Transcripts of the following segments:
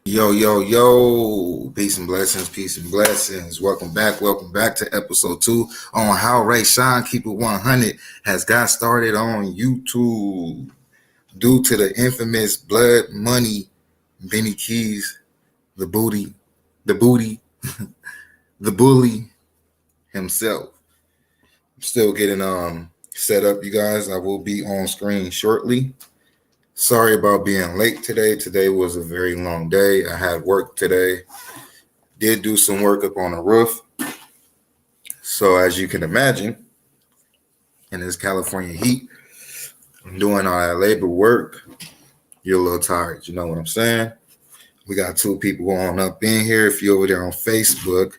Yo, yo, yo, peace and blessings, peace and blessings. Welcome back to episode 2 on how Rayshon Keep It 100 has got started on YouTube due to the infamous Blood Money Benny Keys, the booty, the bully himself. I'm still getting set up, you guys. I will be on screen shortly. Sorry about being late today. Today was a very long day. I had work today. Did do some work up on the roof. So as you can imagine, in this California heat, doing all that labor work, you're a little tired. You know what I'm saying? We got 2 people going up in here. If you're over there on Facebook,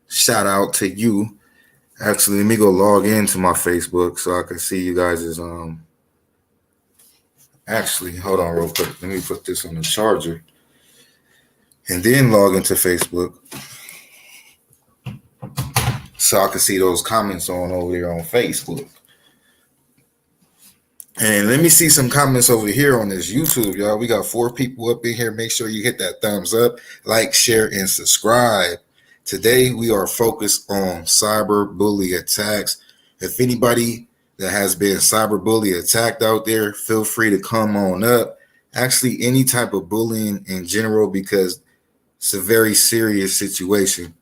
shout out to you. Actually, let me go log into my Facebook so I can see you guys' Actually, hold on real quick. Let me put this on the charger and then log into Facebook so I can see those comments on over there on Facebook. And let me see some comments over here on this YouTube, y'all. We got 4 people up in here. Make sure you hit that thumbs up, like, share, and subscribe. Today, we are focused on cyberbully attacks. If anybody that has been cyberbully attacked out there, feel free to come on up. Actually, any type of bullying in general, because it's a very serious situation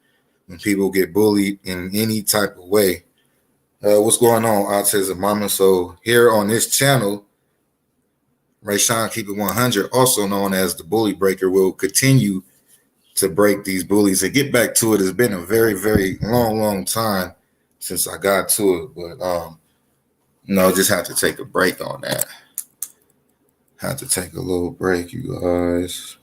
when people get bullied in any type of way. What's going on, Autism Mama? So here on this channel, Rayshon Keep It 100, also known as the Bully Breaker, will continue to break these bullies. And get back to it, it's been a very, very long time since I got to it, but just have to take a break on that. Have to take a little break, you guys.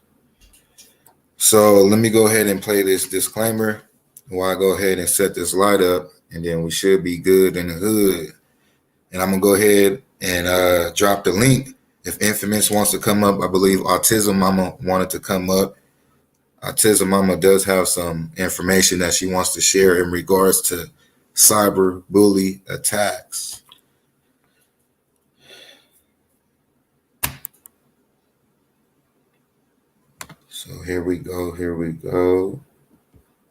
So let me go ahead and play this disclaimer while I go ahead and set this light up, and then we should be good in the hood. And I'm gonna go ahead and drop the link. If Infamous wants to come up, I believe Autism Mama wanted to come up. Autism Mama does have some information that she wants to share in regards to cyberbully attacks. So here we go.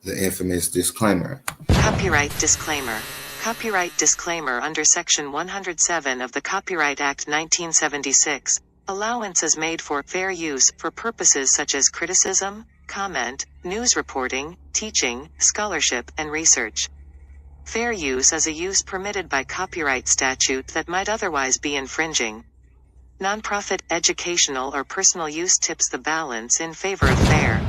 The infamous disclaimer. Copyright disclaimer. Copyright disclaimer under Section 107 of the Copyright Act 1976. Allowance is made for fair use for purposes such as criticism, comment, news reporting, teaching, scholarship, and research. Fair use is a use permitted by copyright statute that might otherwise be infringing. Nonprofit, educational, or personal use tips the balance in favor of fair.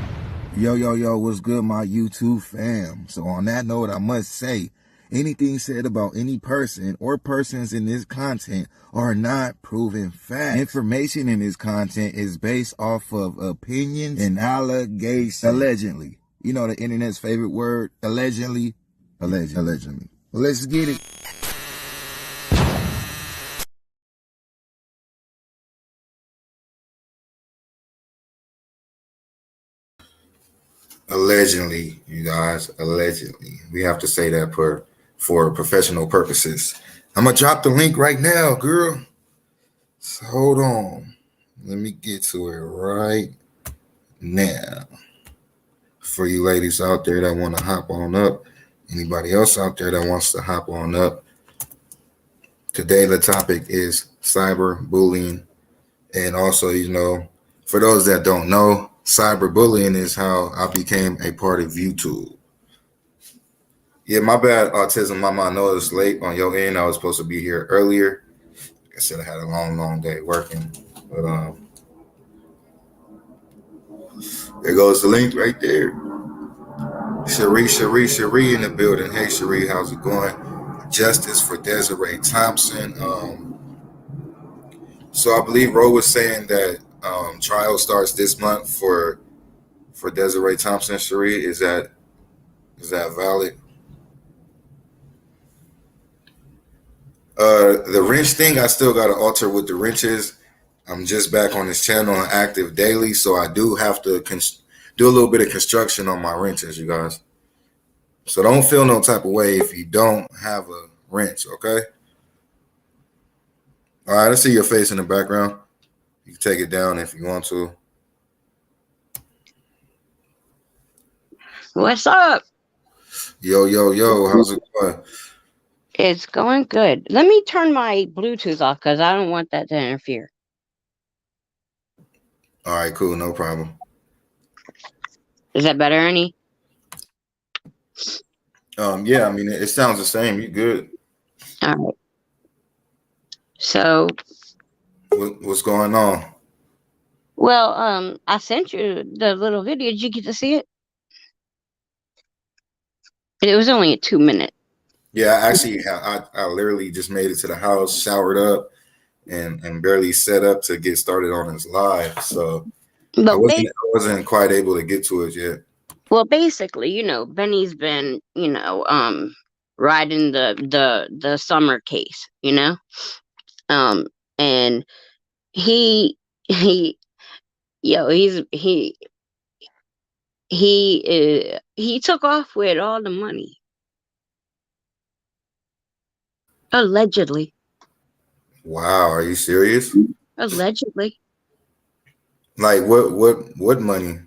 Yo, what's good, my YouTube fam? So on that note, I must say, anything said about any person or persons in this content are not proven facts. Information in this content is based off of opinions and allegations. Allegedly. You know the internet's favorite word, allegedly. Allegedly. Well, let's get it. Allegedly, you guys, allegedly. We have to say that for professional purposes. I'm going to drop the link right now, girl. So hold on. Let me get to it right now. For you ladies out there that want to hop on up, anybody else out there that wants to hop on up, today the topic is cyberbullying. And also, for those that don't know, cyberbullying is how I became a part of YouTube. Yeah, my bad, Autism Mama. I know it's late on your end. I was supposed to be here earlier. Like I said, I had a long day working. But there goes the link right there. Cherie in the building. Hey, Cherie, how's it going? Justice for Desiree Thompson. So I believe Ro was saying that trial starts this month for Desiree Thompson. Cherie, is that valid? The wrench thing, I still got to alter with the wrenches. I'm just back on this channel and active daily, so I do have to do a little bit of construction on my wrenches, you guys. So don't feel no type of way if you don't have a wrench, okay? All right, I see your face in the background. You can take it down if you want to. What's up? Yo, yo, yo, how's it going? It's going good. Let me turn my Bluetooth off because I don't want that to interfere. All right, cool, no problem. Is that better, Ernie? Yeah, I mean, it sounds the same. You good? All right. So, What's going on? well, I sent you the little video. Did you get to see it? It was only a 2-minute. Yeah, actually, I literally just made it to the house, showered up, and barely set up to get started on this live. So I wasn't quite able to get to it yet. Well, basically, Benny's been, riding the summer case, and he he took off with all the money, allegedly. Wow, are you serious? Allegedly. Like what money?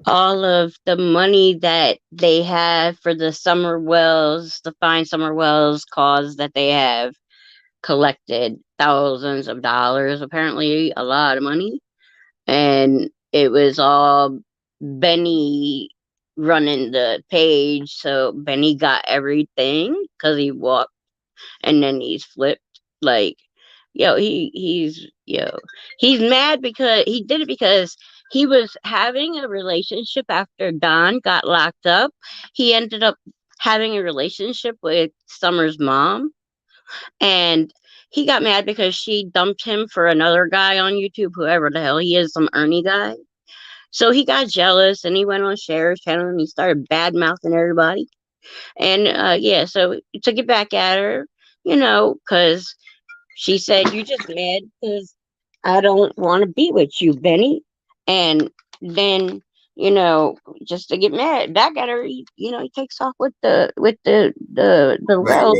All of the money that they have for the summer wells, the fine summer wells cause that they have collected thousands of dollars, apparently a lot of money. And it was all Benny running the page. So Benny got everything because he walked and then he's flipped. Like, he's mad because he did it because he was having a relationship after Don got locked up. He ended up having a relationship with Summer's mom, and he got mad because she dumped him for another guy on YouTube, whoever the hell he is, some Ernie guy. So he got jealous and he went on Cher's channel and he started bad mouthing everybody. And so to get back at her, because she said, "You just mad because I don't want to be with you, Benny." And then, just to get mad back at her, he takes off with the well.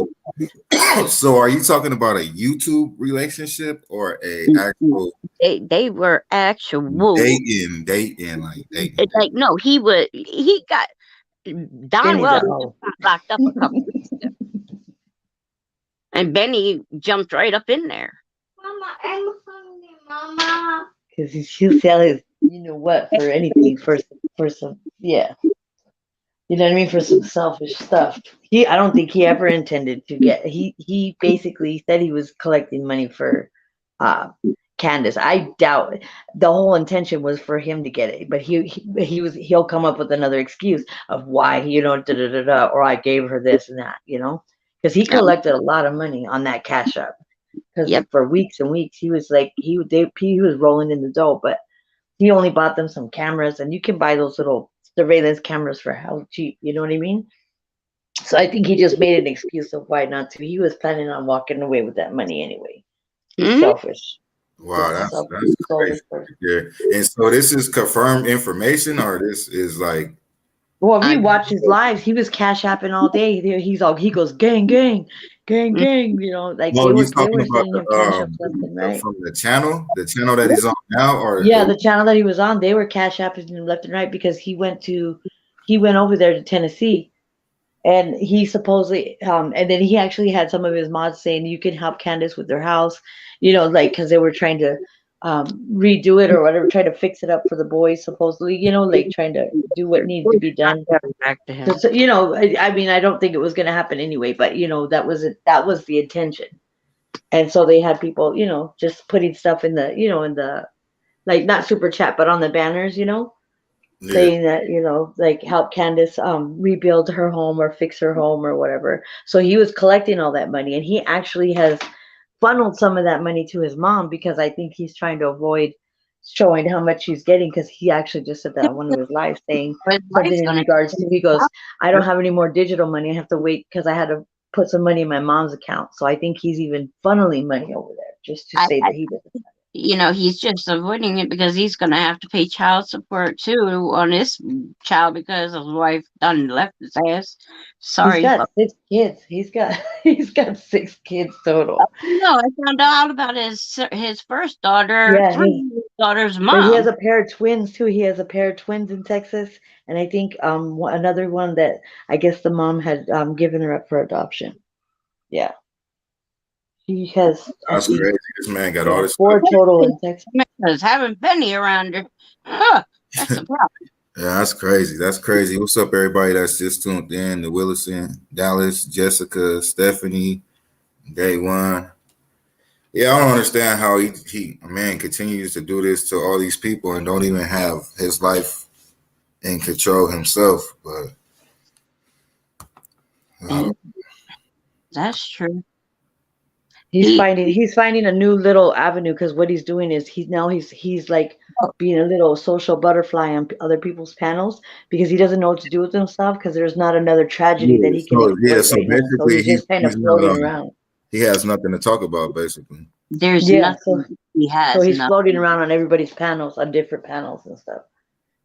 So are you talking about a YouTube relationship or a actual? They were actual dating. It's like, no, he got Don Wells locked up a couple weeks ago. And Benny jumped right up in there. Mama, I'm hungry, Mama. Because he'll sell his, for anything, for some, yeah. You know what I mean? For some selfish stuff. I don't think he ever intended to get. He basically said he was collecting money for, Candace. I doubt the whole intention was for him to get it, but he'll come up with another excuse of why or I gave her this and that, because he collected a lot of money on that Cash App. Because for weeks and weeks he was like he was rolling in the dough, but he only bought them some cameras, and you can buy those little surveillance cameras for how cheap, you know what I mean? So I think he just made an excuse of why not to. He was planning on walking away with that money anyway. He's selfish. Wow, that's crazy. Yeah. And so this is confirmed information, or this is like, well, if you watch his lives, he was Cash Apping all day. He goes gang, gang, gang, gang. Like they were sending him Cash App left and right. From the channel that he's on now, or the channel that he was on, they were Cash Apping him left and right because he went over there to Tennessee, and he supposedly and then he actually had some of his mods saying you can help Candace with their house, like because they were trying to redo it or whatever, try to fix it up for the boys, supposedly, like trying to do what needs to be done. Back to him. I mean, I don't think it was going to happen anyway, but that was the intention. And so they had people, just putting stuff in the, in the, like not super chat, but on the banners, saying that, like help Candace rebuild her home or fix her home or whatever. So he was collecting all that money, and he actually has funneled some of that money to his mom because I think he's trying to avoid showing how much he's getting, because he actually just said that on one of his lives, saying something in regards to, he goes, I don't have any more digital money. I have to wait because I had to put some money in my mom's account. So I think he's even funneling money over there just to say that he doesn't have it. he's just avoiding it because he's gonna have to pay child support too on his child because his wife done left his ass. He's Sorry, got 6 kids. He's got 6 kids total. no, I found out about his first daughter Yeah, through his daughter's but he has mom. a pair of twins too. He has a pair of twins in Texas, and I think another one that I guess the mom had given her up for adoption. Yeah, he has I That's think crazy. This man got all this stuff. 4 total in Texas. Because having Benny around her, that's a problem. Yeah, that's crazy. That's crazy. What's up, everybody that's just tuned in? The Willison, Dallas, Jessica, Stephanie, Day One. Yeah, I don't understand how he man continues to do this to all these people and don't even have his life in control himself. But That's true. He's finding a new little avenue because what he's doing is he's like being a little social butterfly on other people's panels because he doesn't know what to do with himself because there's not another tragedy that he can exploit so right now. So basically, he's just kind of floating around. He has nothing to talk about, basically. There's nothing he has. So he's floating around on everybody's panels, on different panels and stuff,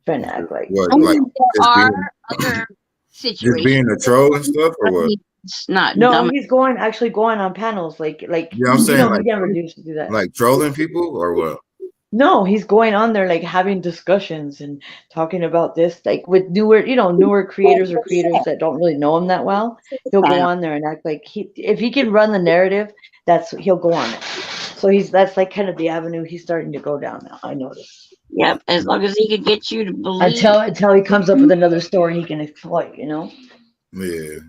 trying to act like. What, I mean, there are other situations. Just being a troll and stuff, or what? It's not. No, dumb. he's actually going on panels, like yeah, I'm saying like, he never used to do that. Like trolling people, or what? No, he's going on there like having discussions and talking about this, like with newer creators or creators that don't really know him that well. He'll go on there and act like if he can run the narrative, he'll go on it. So that's like kind of the avenue he's starting to go down now. I noticed. Yep, as long as he can get you to believe. Until he comes up with another story he can exploit, Yeah.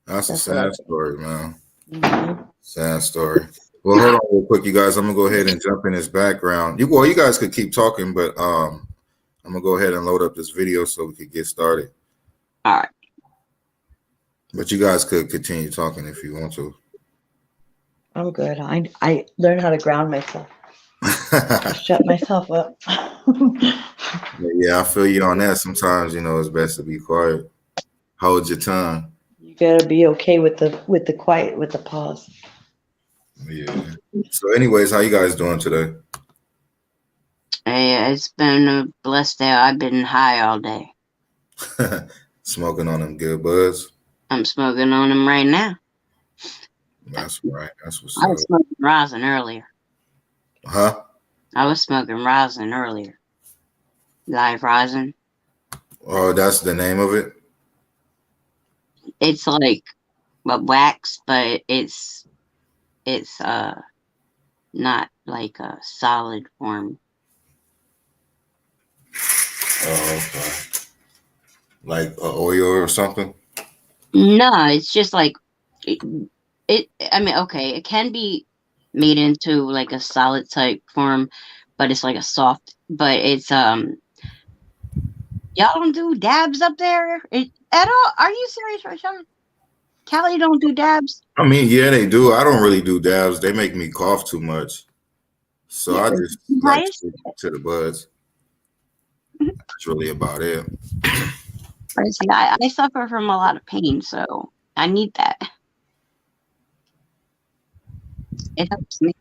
That's a sad story, man. Mm-hmm. Sad story. Well, hold on real quick, you guys. I'm gonna go ahead and jump in his background. You guys could keep talking, but I'm gonna go ahead and load up this video so we could get started. All right. But you guys could continue talking if you want to. I'm good. I learned how to ground myself. Shut myself up. Yeah, I feel you on that. Sometimes it's best to be quiet. Hold your tongue. You gotta be okay with the quiet, with the pause. Yeah. So anyways, how you guys doing today? Hey, it's been a blessed day. I've been high all day. Smoking on them good buds? I'm smoking on them right now. That's right. That's what's up. I was smoking rosin earlier. Huh? I was smoking rosin earlier. Live rosin. Oh, that's the name of it? It's like wax, but it's not like a solid form. Oh, okay. Like an oil or something? No, it's just like I mean, okay, it can be made into like a solid type form, but it's like a soft. But it's y'all don't do dabs up there at all? Are you serious, Rayshon? Cali don't do dabs? I mean, yeah, they do. I don't really do dabs. They make me cough too much. So I just like to the buds. That's really about it. I suffer from a lot of pain, so I need that. It helps me.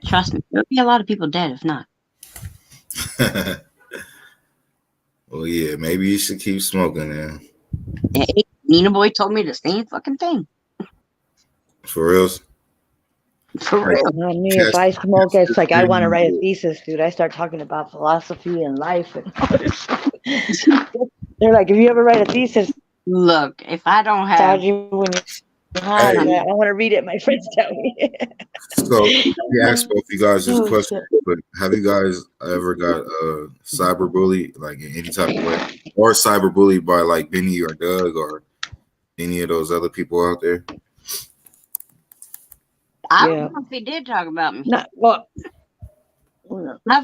Trust me, there'll be a lot of people dead if not. Well, yeah, maybe you should keep smoking then. Hey, Nina Boy told me the same fucking thing. For real? For real. Not me. If I smoke, it's like I want to write a thesis, dude. I start talking about philosophy and life and all this stuff. They're like, if you ever write a thesis, look, if I don't have I want to read it. My friends tell me. So we asked both you guys this question, but have you guys ever got cyberbullied, like in any type of way, or cyberbullied by like Benny or Doug or any of those other people out there? I don't know if they did talk about me. I've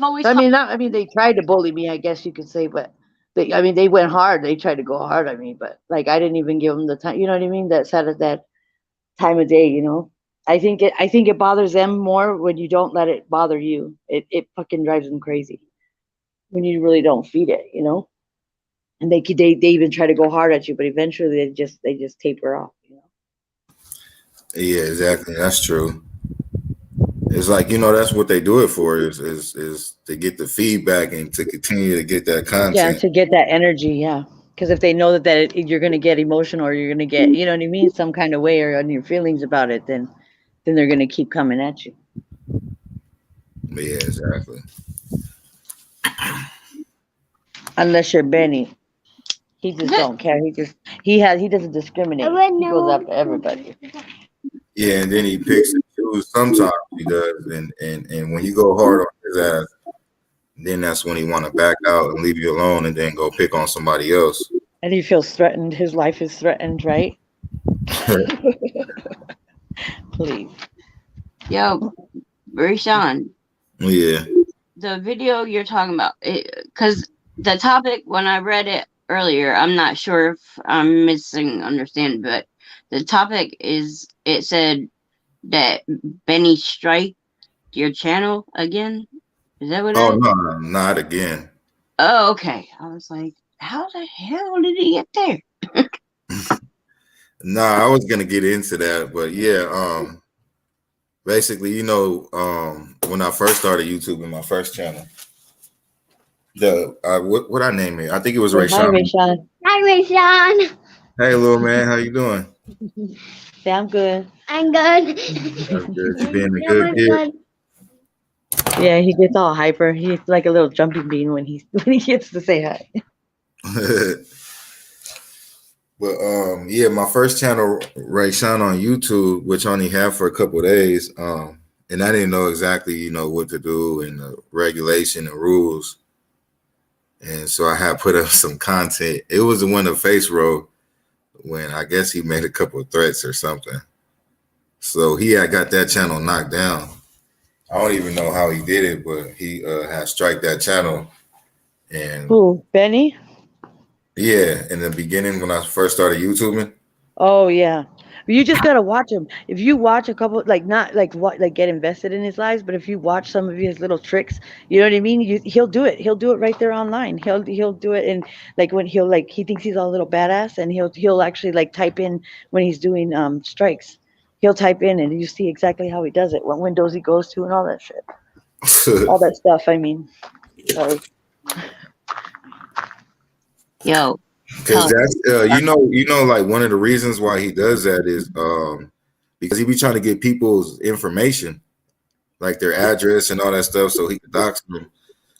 always. I mean, they tried to bully me, I guess you could say, but they went hard. They tried to go hard on me, but like I didn't even give them the time. You know what I mean? That's at that time of day. I think it bothers them more when you don't let it bother you. It fucking drives them crazy when you really don't feed it. And they even try to go hard at you, but eventually they just taper off. Yeah, exactly. That's true. It's like, that's what they do it for is to get the feedback and to continue to get that Yeah, content. to get that energy, yeah. Because if they know that you're going to get emotional or you're going to get, you know what I mean, some kind of way or on your feelings about it, then they're going to keep coming at you. Yeah, exactly. Unless you're Benny. He just don't care. He doesn't discriminate. He goes after everybody. Yeah, and then he picks and chooses. Sometimes he does, and when you go hard on his ass, then that's when he want to back out and leave you alone, and then go pick on somebody else. And he feels threatened. His life is threatened, right? Please. Yo, Rayshon, Yeah. the video you're talking about, because the topic, when I read it earlier, I'm not sure if I'm understand, but the topic is, it said that Benny strike your channel again. Is that what it is? No, not again. Oh, okay. I was like, how the hell did he get there? Nah, I was gonna get into that, but yeah, basically, when I first started YouTube in my first channel, what I name it? I think it was Hi, Rayshon. Rayshon. Hi, Rayshon. Hey, little man, how you doing? Say, I'm good. I'm good. That's good. You being a Yeah, good I'm kid. good. Yeah, he gets all hyper. He's like a little jumping bean when he gets to say hi. But yeah, my first channel, Rayshon on YouTube, which I only had for a couple of days, and I didn't know exactly, what to do and the regulation and rules. And so I had put up some content. It was the one that Face wrote when I guess he made a couple of threats or something. So he had got that channel knocked down. I don't even know how he did it, but he had strike that channel. And Who, Benny? yeah, in the beginning when I first started YouTubing. Oh yeah, you just gotta watch him. If you watch a couple, like not like what, like get invested in his lives, but if you watch some of his little tricks, you know what I mean. He'll do it. He'll do it right there online. He'll do it, and like when he thinks he's all a little badass, and he'll actually like type in when he's doing strikes. He'll type in, and you see exactly how he does it, what windows he goes to, and all that shit, all that stuff. I mean, sorry. Yo, Because that's like one of the reasons why he does that is because he be trying to get people's information, like their address and all that stuff, so he can dox them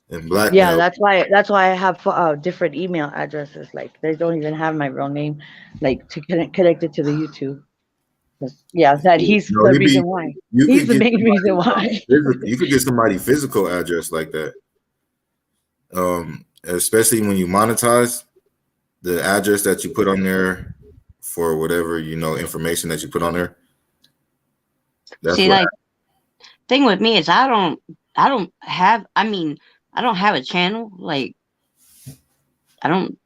and blackmail. Yeah, that's why I have different email addresses. Like they don't even have my real name, like to connect it to the YouTube. Yeah, that he's the reason why. He's the main reason why. You could get somebody physical address like that, especially when you monetize. The address that you put on there for whatever, information that you put on there. That's see, like, thing with me is I don't have a channel. Like, I'm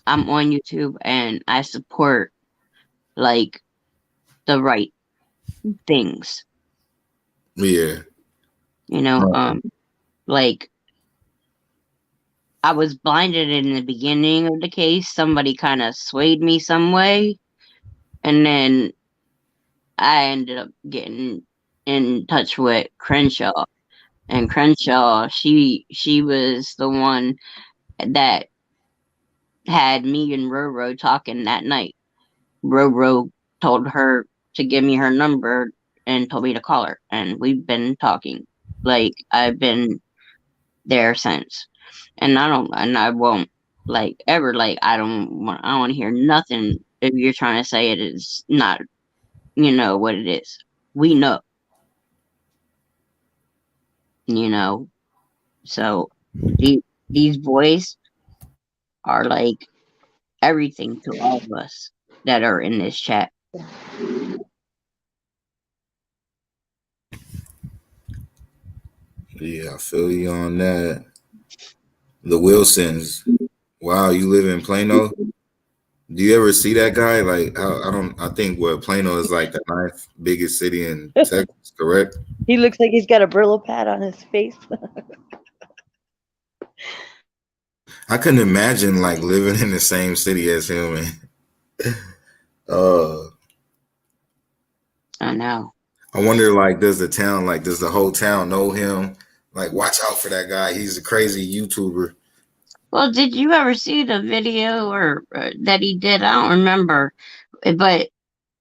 on YouTube and I support like the right things. Yeah. Like, I was blinded in the beginning of the case. Somebody kind of swayed me some way. And then I ended up getting in touch with Crenshaw. And Crenshaw, she was the one that had me and Roro talking that night. Roro told her to give me her number and told me to call her. And we've been talking. Like, I've been there since. And I won't like ever like I don't want to hear nothing if you're trying to say it is not what it is. We know. So these boys are like everything to all of us that are in this chat. Yeah, I feel you on that. The Wilsons. Wow, you live in Plano? Do you ever see that guy? Like, I think Plano is like the 9th biggest city in Texas, correct? He looks like he's got a Brillo pad on his face. I couldn't imagine like living in the same city as him. I know. I wonder, like, does the whole town know him? Like, watch out for that guy. He's a crazy YouTuber. Well, did you ever see the video or that he did? I don't remember, but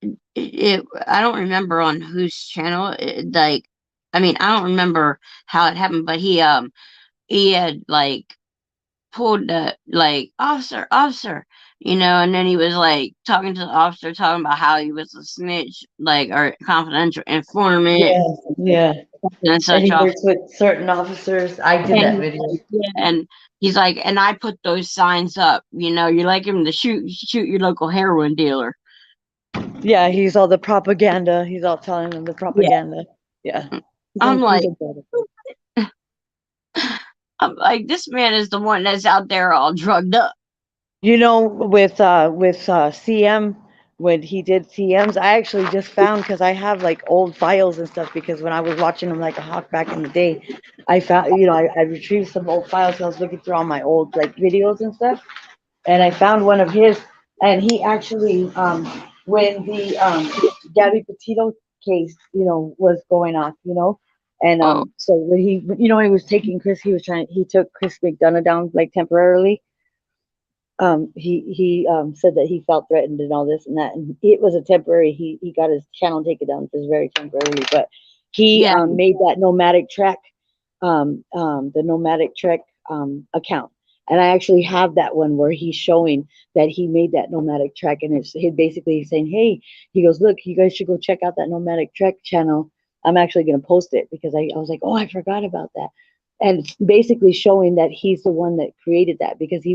I don't remember on whose channel. Like, I mean, I don't remember how it happened, but he had like pulled the like officer, and then he was like talking to the officer, talking about how he was a snitch, like, or confidential informant Yeah, yeah. and And such he off. works with certain officers. I did that And video. yeah, and he's like, and I put those signs up. You like him to shoot your local heroin dealer. Yeah, he's all the propaganda. He's all telling them the Yeah, propaganda. Yeah. I'm like, He's a I'm like, this man is the one that's out there all drugged up. With CM, when he did CMs, I actually just found, because I have like old files and stuff, because when I was watching him like a hawk back in the day, I found, I retrieved some old files. I was looking through all my old like videos and stuff, and I found one of his, and he actually, when the Gabby Petito case, was going off, and Oh, so when he, he was taking Chris, he took Chris McDonough down like temporarily. He said that he felt threatened and all this and that, and it was a temporary. He got his channel taken down, which was very temporarily, but he yeah. made that nomadic trek, the nomadic trek account, and I actually have that one where he's showing that he made that nomadic trek, and it's he basically saying, hey, he goes, look, you guys should go check out that nomadic trek channel. I'm actually going to post it because I was like, oh, I forgot about that. And it's basically showing that he's the one that created that, because he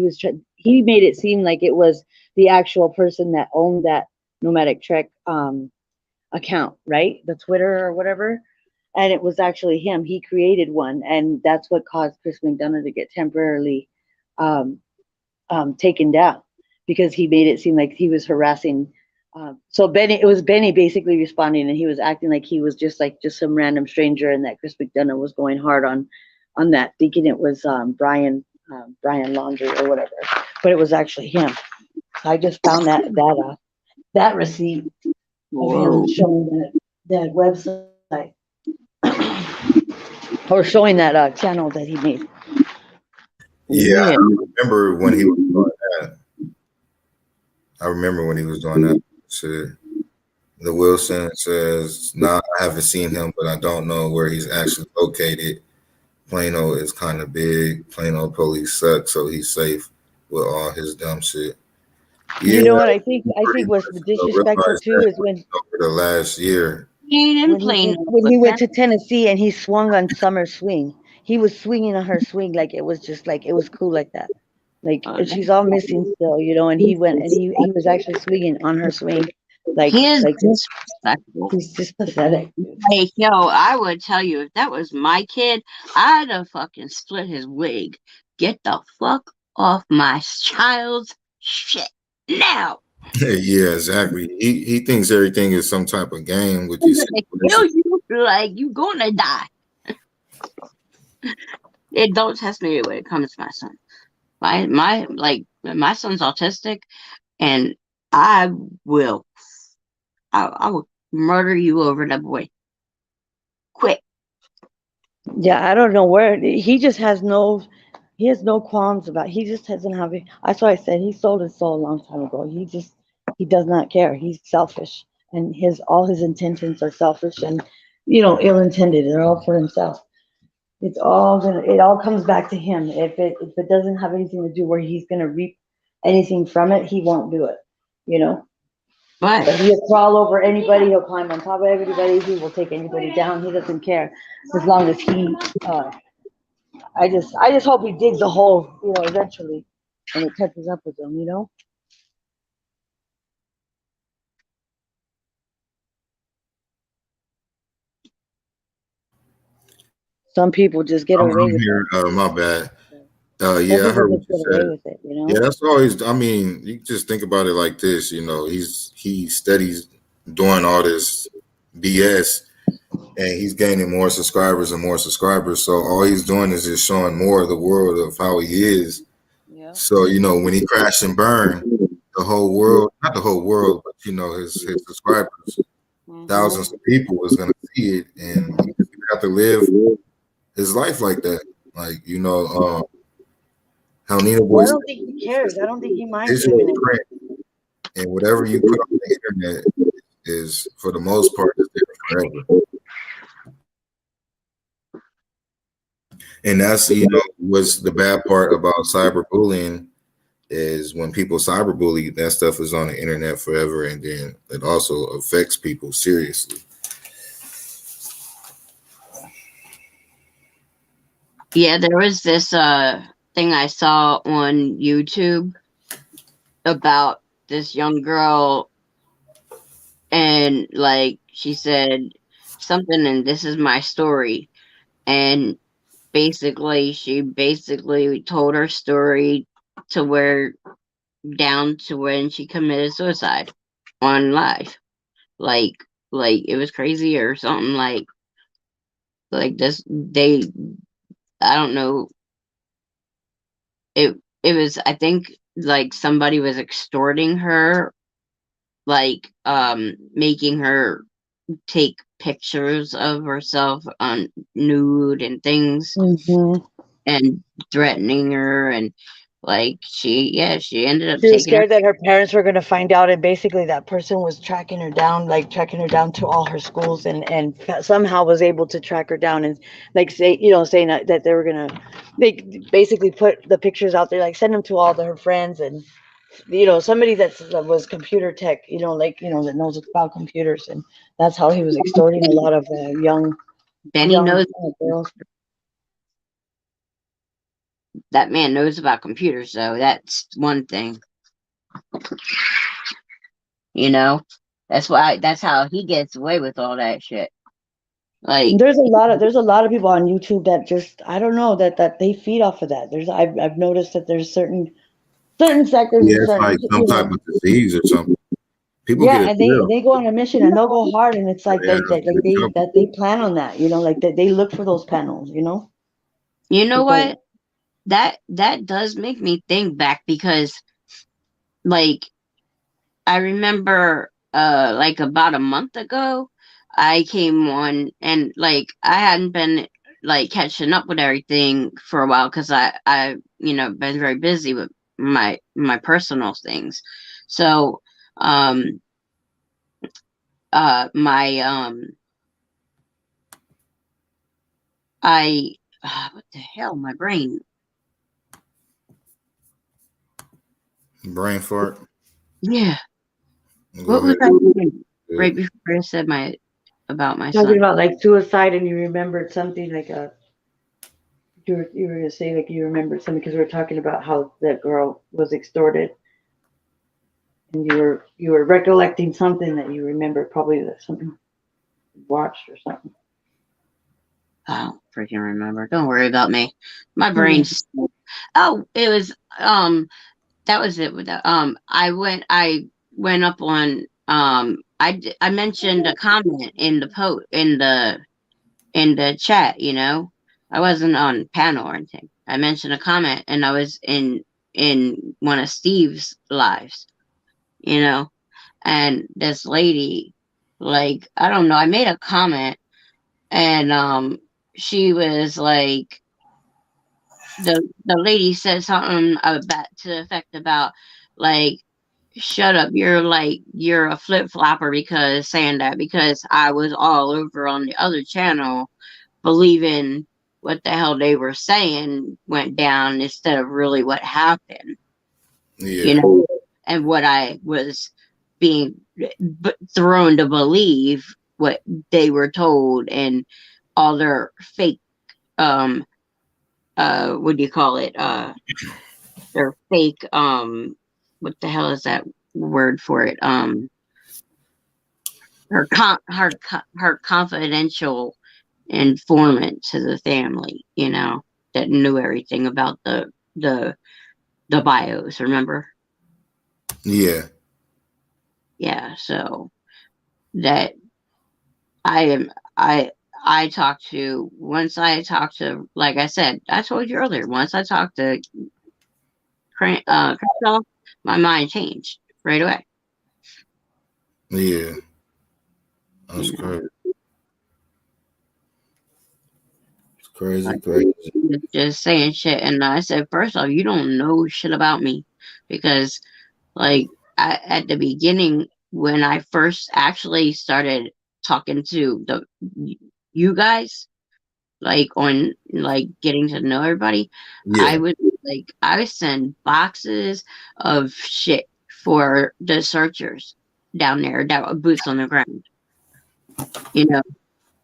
made it seem like it was the actual person that owned that nomadic trek account, right? The Twitter or whatever. And it was actually him. He created one, and that's what caused Chris McDonough to get temporarily taken down, because he made it seem like he was harassing. So it was Benny basically responding, and he was acting like he was just some random stranger, and that Chris McDonough was going hard on that, thinking it was Brian Laundrie or whatever, but it was actually him. I just found that receipt of him showing that website or showing that channel that he made. Yeah, I remember when he was doing that. I remember when he was doing that shit. The Wilson says, nah, I haven't seen him, but I don't know where he's actually located. Plano is kind of big. Plano police suck, so he's safe with all his dumb shit. Yeah, You know what I think what's disrespectful too is when over the last year, He playing when he went to Tennessee and he swung on Summer's swing. He was swinging on her swing like it was just like it was cool like that. Like she's all missing still, and he went and he was actually swinging on her swing. Like he is like disrespectful. he's just pathetic. Like, yo, I would tell you, if that was my kid, I'd have fucking split his wig. Get the fuck off my child's shit now. Yeah, exactly. He thinks everything is some type of game with these. Kill you, like you gonna die. Don't test me when it comes to my son. My son's autistic, and I will murder you over that boy. Quick. Yeah, I don't know where he just has he has no qualms about. He just doesn't have it. That's why I said he sold his soul a long time ago. He does not care. He's selfish, and all his intentions are selfish and ill-intended. They're all for himself. It all comes back to him. If it doesn't have anything to do where he's gonna reap anything from it, he won't do it. But he'll crawl over anybody. He'll climb on top of everybody. He will take anybody down. He doesn't care as long as he. I just hope he digs a hole, eventually, and it catches up with him. Some people just get away with it. My bad. Yeah, I heard what you said. With it, Yeah, that's always. I mean, you just think about it like this. He studies doing all this BS, and he's gaining more subscribers and more subscribers. So all he's doing is just showing more of the world of how he is. Yeah. So when he crashed and burned, the whole world, not the whole world, but his subscribers, thousands of people was gonna see see it, and he have to live his life like that. Like, how Nina Well, I Boy said, don't think he cares. I don't think he minds digital living it. print, and whatever you put on the internet is, for the most part, is there forever. And that's, what's the bad part about cyberbullying is when people cyberbully, that stuff is on the internet forever, and then it also affects people seriously. Yeah, there was this thing I saw on YouTube about this young girl, and like she said something, and this is my story, and she basically told her story to where down to when she committed suicide on live. Like it was crazy or something, like this. I don't know, it was, I think, like somebody was extorting her, like making her take pictures of herself on nude and things, and threatening her, and like she ended up She was taking her. scared that her parents were going to find out, and basically that person was tracking her down to all her schools, and somehow was able to track her down, and like saying that they were going to, they basically put the pictures out there, like send them to all her friends, and somebody that was computer tech, that knows about computers, and that's how he was extorting a lot of young Benny knows, girls. that man knows about computers, so that's one thing. That's how he gets away with all that shit. Like, there's a lot of people on YouTube that just, I don't know, that they feed off of that. I've noticed that there's certain sectors, Yeah, and it's certain, like some type of disease or something. People yeah, get and it. they go on a mission and they'll go hard, and it's like Yeah, they plan on that, like they look for those panels, you know because, what? That does make me think back, because like I remember like about a month ago I came on, and like I hadn't been like catching up with everything for a while, because I been very busy with my personal things. So my I what the hell, my brain fart. Yeah. Go What was ahead. I doing right before I said about my talking son? about like suicide, and you remembered something like you were gonna say, like, you remembered something because we were talking about how that girl was extorted, and you were recollecting something that you remembered, probably that something you watched or something. I don't freaking remember. Don't worry about me. My brain's oh, it was that was it with the I went up on I mentioned a comment in the in the chat, I wasn't on panel or anything. I mentioned a comment, and I was in one of Steve's lives, and this lady, like, I don't know, I made a comment, and she was like, the lady said something about, to the effect about, like, shut up, you're a flip-flopper, because saying that, because I was all over on the other channel believing what the hell they were saying went down, instead of really what happened. Yeah. And what I was being thrown to believe, what they were told, and all their fake what do you call it, their fake what the hell is that word for it, her confidential informant to the family, that knew everything about the bios, remember? Yeah. So that I talked to, like I said, I told you earlier, once I talked to Crystal, my mind changed right away. Yeah. That's crazy. Crazy, Like, crazy. just saying shit. And I said, first off, you don't know shit about me because, like, at the beginning, when I first actually started talking to you guys, like on like getting to know everybody, Yeah. I would send boxes of shit for the searchers down there that were boots on the ground. You know,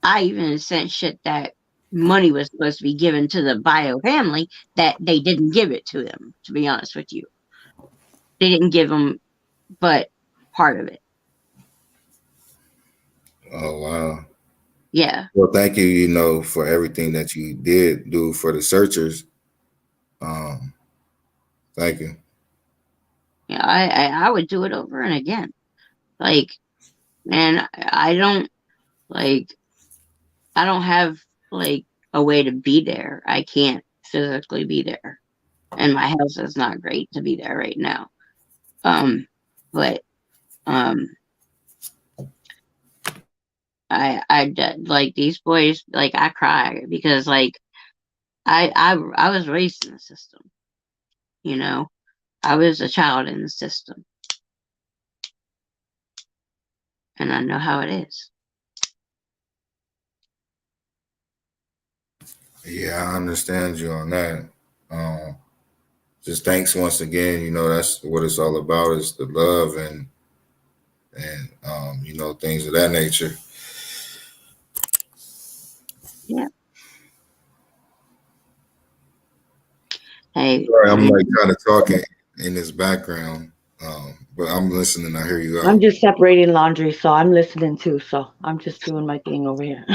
I even sent shit that money was supposed to be given to the bio family that they didn't give it to them, to be honest with you. They didn't give them but part of it. Oh wow. Yeah. Well, thank you, for everything that you did do for the searchers. Thank you. Yeah, I would do it over and again. Like, and I don't like I don't have like a way to be there. I can't physically be there. And my health is not great to be there right now. But um like these boys, like I cry because like I was raised in the system, you know. I was a child in the system and I know how it is. Yeah, I understand you on that. Just thanks once again. That's what it's all about, is the love and things of that nature. Yeah. Hey, Sorry, I'm like kind of talking in this background, but I'm listening. I hear you I'm out. just separating laundry, so I'm listening too. So I'm just doing my thing over here.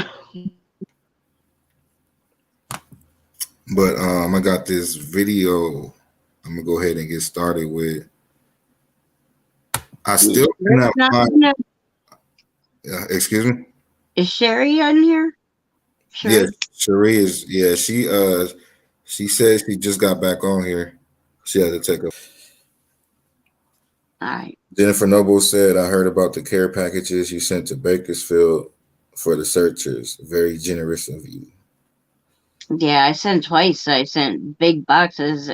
But I got this video. I'm gonna go ahead and get started with. I still cannot find. Excuse me. Is Sherry in here? Sherry? Yes, Cherie is. Yeah, she says she just got back on here. She had to take a. All right. Jennifer Noble said, "I heard about the care packages you sent to Bakersfield for the searchers. Very generous of you." Yeah, I sent twice. I sent big boxes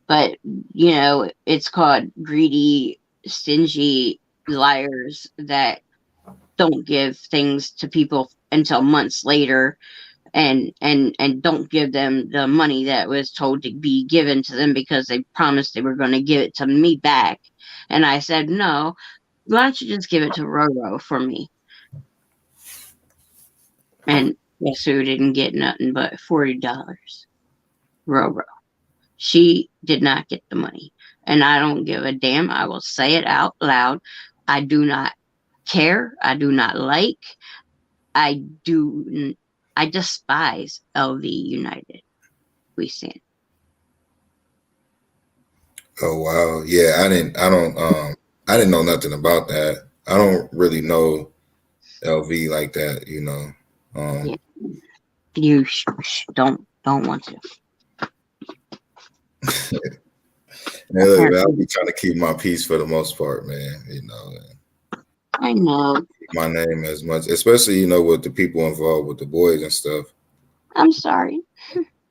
but it's called greedy, stingy liars that don't give things to people until months later and don't give them the money that was told to be given to them because they promised they were going to give it to me back. And I said, no, why don't you just give it to Roro for me? And guess who didn't get nothing but $40? Roro. She did not get the money. And I don't give a damn. I will say it out loud. I do not care. I do not like. I despise LV United. We stand. Oh wow, yeah. I didn't know nothing about that. I don't really know LV like that. Yeah. You don't want to. I'll be trying to keep my peace for the most part, man. I know. Keep my name as much, especially with the people involved with the boys and stuff. I'm sorry.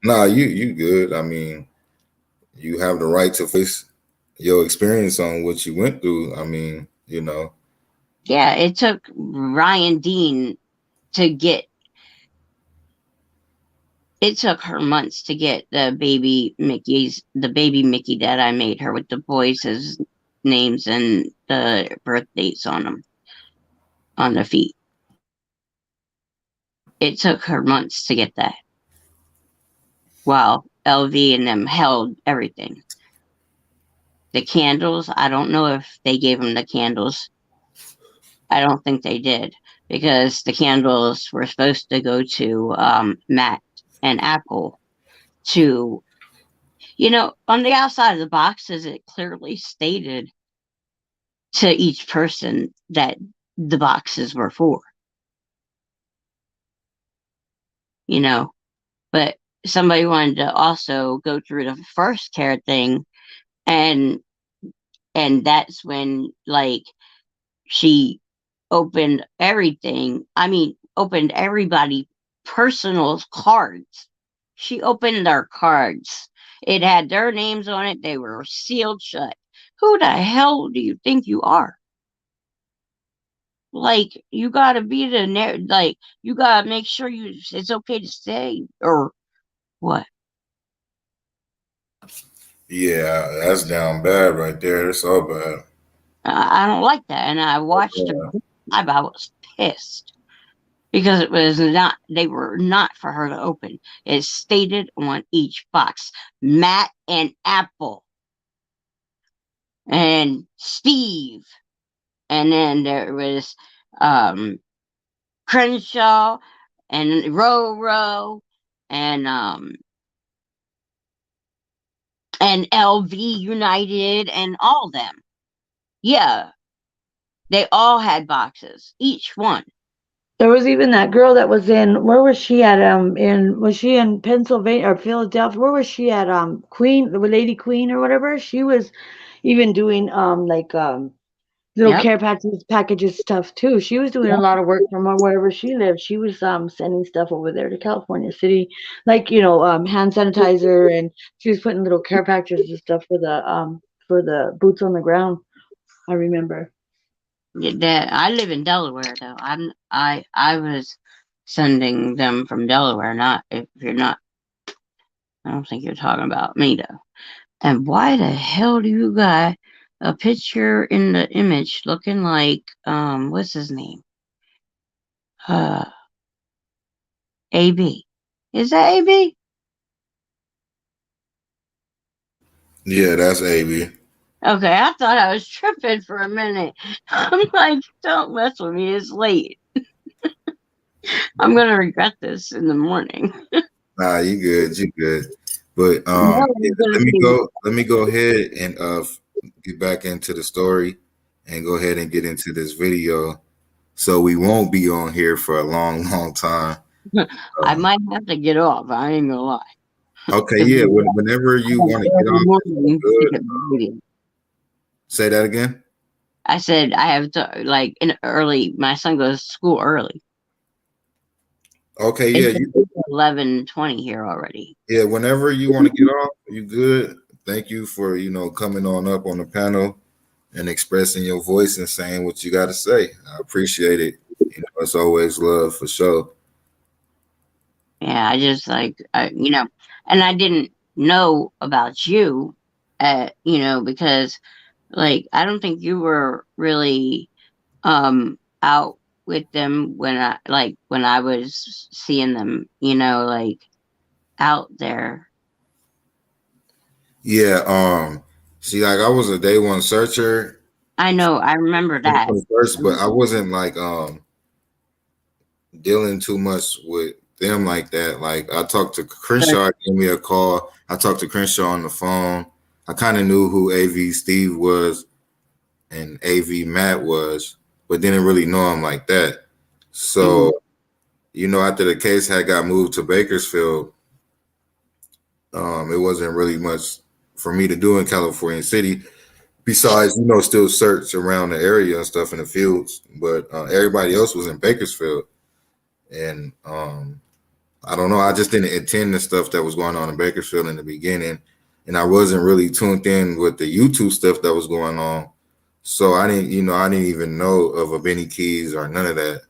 Nah, you good. I mean, you have the right to face your experience on what you went through. I mean, Yeah, it took Ryan Dean to get. It took her months to get the baby Mickey that I made her with the boys' names and the birth dates on them, on their feet. It took her months to get that. While LV and them held everything. The candles, I don't know if they gave them the candles. I don't think they did, because the candles were supposed to go to Matt and Apple to, on the outside of the boxes, it clearly stated to each person that the boxes were for, but somebody wanted to also go through the first care thing, and that's when, like, she opened everything. I mean, opened everybody personal cards. She opened their cards. It had their names on it. They were sealed shut. Who the hell do you think you are? Like, you gotta be you gotta make sure it's okay to say, or what? Yeah, that's down bad right there. That's all bad. I don't like that. And I watched her live. I was pissed because they were not for her to open. It stated on each box, Matt and Apple and Steve. And then there was Crenshaw and Roro and LV United and all them. Yeah. They all had boxes, each one. There was even that girl that was where was she at? Was she in Pennsylvania or Philadelphia? Where was she at? Queen, the Lady Queen or whatever. She was even doing little Yep. care packages stuff too. She was doing a lot of work from wherever she lived. She was sending stuff over there to California City, like hand sanitizer, and she was putting little care packages and stuff for the boots on the ground. I remember. That I live in Delaware though. I was sending them from Delaware. Not if you're not. I don't think you're talking about me though. And why the hell do you got a picture in the image looking like what's his name? AB. Is that AB? Yeah, that's AB. Okay, I thought I was tripping for a minute. I'm like, don't mess with me. It's late. I'm gonna regret this in the morning. Nah, you good. You good. But No, let me go ahead and get back into the story and go ahead and get into this video. So we won't be on here for a long time. I might have to get off. I ain't gonna lie. Okay, yeah. Whenever you want to get off, say that again. I said I have to my son goes to school early. Okay, yeah. It's 11:20 here already. Yeah, whenever you want to get off, you good. Thank you for coming on up on the panel and expressing your voice and saying what you got to say. I appreciate it. It's always love for sure. Yeah, I just and I didn't know about you, because I don't think you were really out with them when I was seeing them, out there. Yeah, see, I was a day one searcher. I know, I remember that. First, but I wasn't dealing too much with them like that. Like, I talked to Crenshaw, gave me a call. I talked to Crenshaw on the phone. I kind of knew who AV Steve was and AV Matt was, but didn't really know him like that. So, after the case had got moved to Bakersfield, it wasn't really much for me to do in California City, besides, still search around the area and stuff in the fields. But everybody else was in Bakersfield. And I don't know, I just didn't attend the stuff that was going on in Bakersfield in the beginning. And I wasn't really tuned in with the YouTube stuff that was going on. So I didn't even know of a Benny Keys or none of that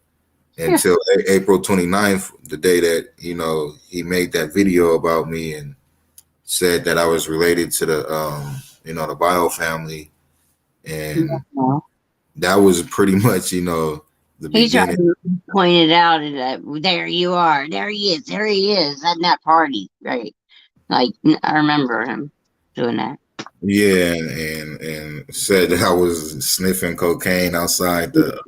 until April 29th, the day that, he made that video about me and said that I was related to the, the Bio family. And that was pretty much, the he tried beginning. to point it out that there you are, there he is at that party, right? I remember him doing that. Yeah, and said that I was sniffing cocaine outside the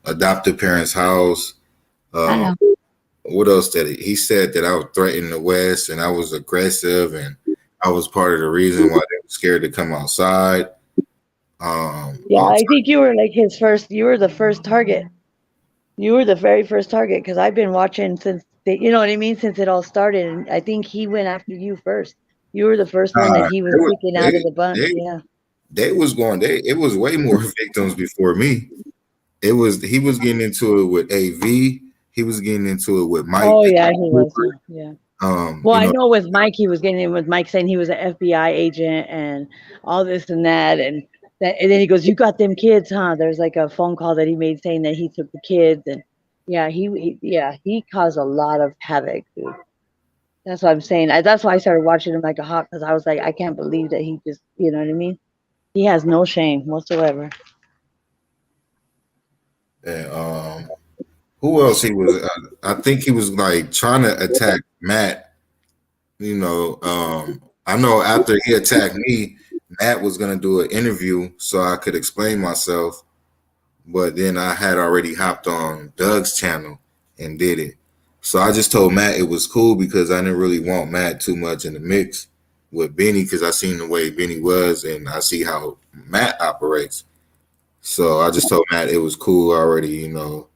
adoptive parents' house. I know. What else did he said that I was threatening the West and I was aggressive and I was part of the reason why they were scared to come outside. Yeah, I think you were you were the first target. You were the very first target because I've been watching since you know what I mean, since it all started. And I think he went after you first. You were the first one that he was picking out of the bunch. It was way more victims before me. He was getting into it with AV. He was getting into it with Mike. Oh yeah, he was. Yeah. Well, You I know, know with Mike, he was getting in with Mike saying he was an FBI agent and all this and that, and then he goes, "You got them kids, huh?" There's like a phone call that he made saying that he took the kids, and yeah, he caused a lot of havoc, dude. That's what I'm saying. That's why I started watching him like a hawk, because I was like, I can't believe that he just, you know what I mean? He has no shame whatsoever. and who else he was? I think he was like trying to attack Matt. You know, I know after he attacked me, Matt was gonna do an interview so I could explain myself, but then I had already hopped on Doug's channel and did it. So I just told Matt it was cool because I didn't really want Matt too much in the mix with Benny because I seen the way Benny was and I see how Matt operates. So I just told Matt it was cool already, you know,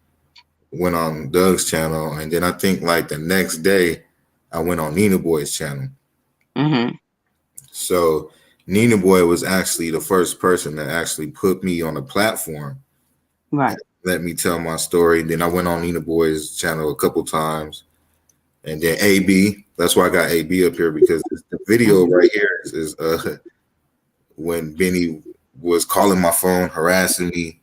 went on Doug's channel. And then I think like the next day I went on Nina Boy's channel. Mm-hmm. So Nina Boy was actually the first person that actually put me on a platform. Right. Let me tell my story. Then I went on Nina Boy's channel a couple times. And then AB, that's why I got AB up here because the video right here is when Benny was calling my phone, harassing me,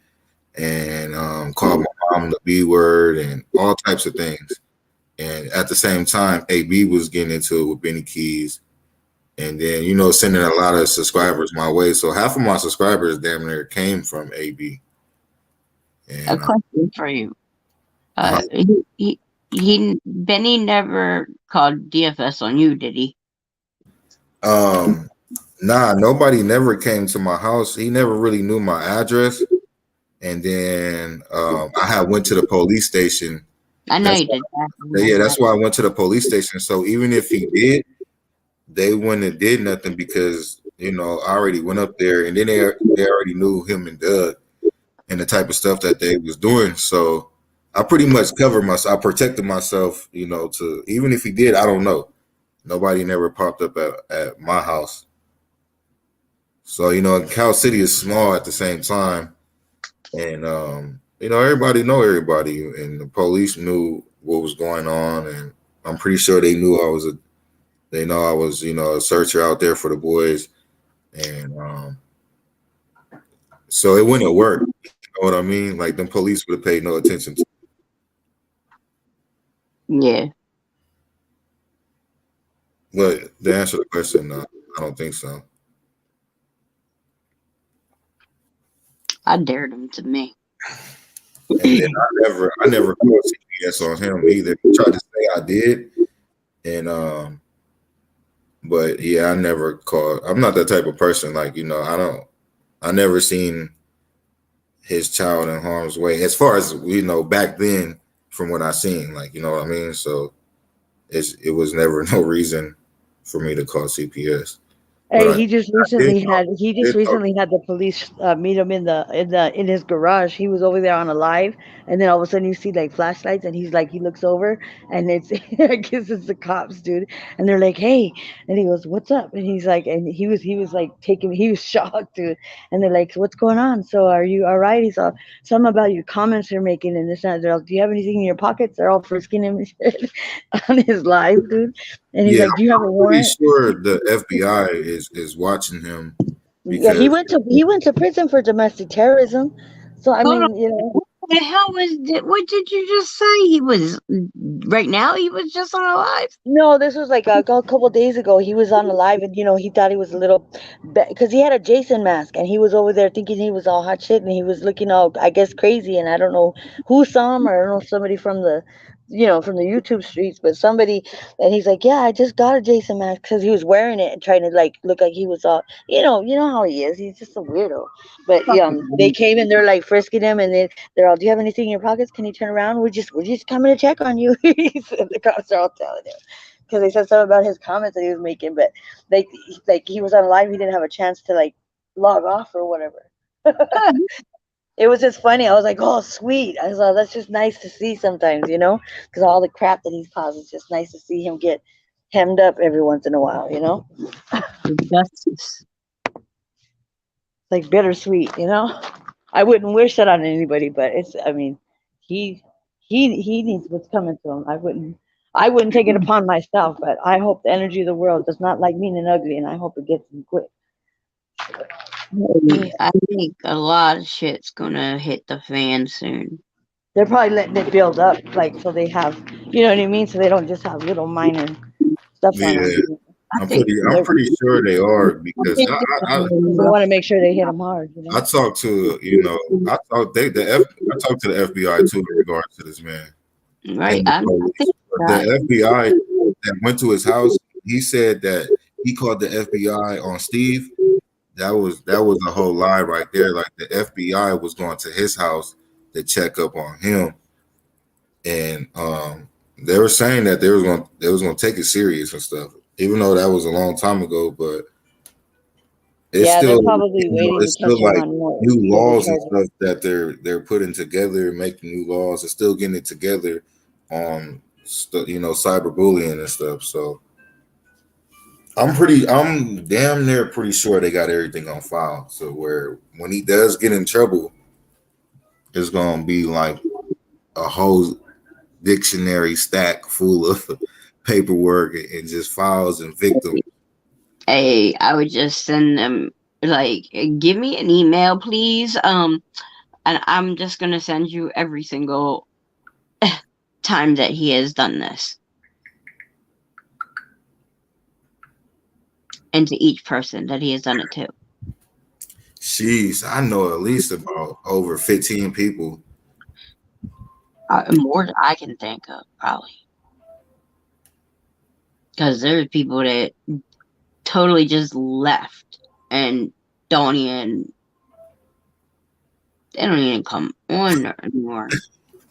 and called my mom the B word and all types of things. And at the same time, AB was getting into it with Benny Keys. And then, you know, sending a lot of subscribers my way. So half of my subscribers damn near came from AB. A And question for you. Benny never called DFS on you, did he? nah, nobody never came to my house. He never really knew my address. And then I had went to the police station. I know you did. Yeah, that's why I went to the police station. So even if he did, they wouldn't have did nothing because, you know, I already went up there and then they already knew him and Doug and the type of stuff that they was doing. So I pretty much covered myself. I protected myself, you know, to even if he did, I don't know. Nobody never popped up at my house. So, you know, Cal City is small at the same time. And, you know, everybody know everybody. And the police knew what was going on. And I'm pretty sure they knew they know I was, you know, a searcher out there for the boys. And so it wouldn't have worked. You know what I mean? Like, them police would have paid no attention to. Yeah. But to answer the question, no, I don't think so. I dared him to me. And then I never called CPS on him either. He tried to say I did. And but yeah, I never called. I'm not that type of person. Like, you know, I never seen his child in harm's way. As far as, you know, back then from what I seen, like, you know what I mean? So it was never no reason for me to call CPS. Hey, he just recently had the police meet him in his garage. He was over there on a live, and then all of a sudden you see like flashlights, and he looks over, and it's I guess it's the cops, dude, and they're like, "Hey," and he goes, "What's up?" And he's like, and he was like he was shocked, dude, and they're like, "What's going on? So are you all right?" He's all, "Something about your comments you're making and this and that." They're all, "Do you have anything in your pockets?" They're all frisking him and shit on his live, dude, and he's like, "Do you have a warrant?" I'm pretty sure the FBI is watching him. Yeah, he went to prison for domestic terrorism. So I mean, you know, what the hell what did you just say? He was right now. He was just on a live. no, this was like a couple days ago. He was on a live, and you know, he thought he was a little, because he had a Jason mask, and he was over there thinking he was all hot shit, and he was looking all, I guess, crazy. And I don't know who saw him, or I don't know, somebody from the, you know, from the YouTube streets, but somebody, and he's like, "Yeah, I just got a Jason mask," because he was wearing it and trying to like look like he was all, you know how he is. He's just a weirdo. But they came and they're like frisking him, and then they're all, "Do you have anything in your pockets? Can you turn around? We're just coming to check on you." The cops are all telling him because they said something about his comments that he was making, but like he was on live, he didn't have a chance to like log off or whatever. It was just funny. I was like, "Oh, sweet." I was like, "That's just nice to see sometimes, you know, because all the crap that he's caused, it's just nice to see him get hemmed up every once in a while, you know." Justice. Like bittersweet, you know. I wouldn't wish that on anybody, but I mean, he he needs what's coming to him. I wouldn't take it upon myself, but I hope the energy of the world does not like mean and ugly, and I hope it gets him quick. I think a lot of shit's gonna hit the fan soon. They're probably letting it build up, like, so they have, you know what I mean? So they don't just have little minor stuff on Yeah, them. I'm pretty sure they are, because I They want to make sure they hit them hard. You know? I talked to I talked to the FBI too in regards to this man. Right. And the FBI that went to his house, he said that he called the FBI on Steve. That was a whole lie right there. Like, the FBI was going to his house to check up on him, and they were saying that they was going to take it serious and stuff, even though that was a long time ago. But it's still, they're probably waiting it's to catch still him like on more. new laws and stuff that they're putting together, making new laws, and still getting it together on cyberbullying and stuff. So I'm damn near pretty sure they got everything on file. So where when he does get in trouble, it's gonna be like a whole dictionary stack full of paperwork and just files and victims. Hey, I would just send them, like, give me an email, please. And I'm just gonna send you every single time that he has done this. And to each person that he has done it to. Jeez, I know at least about over 15 people. More than I can think of, probably. Because there's people that totally just left and they don't even come on anymore.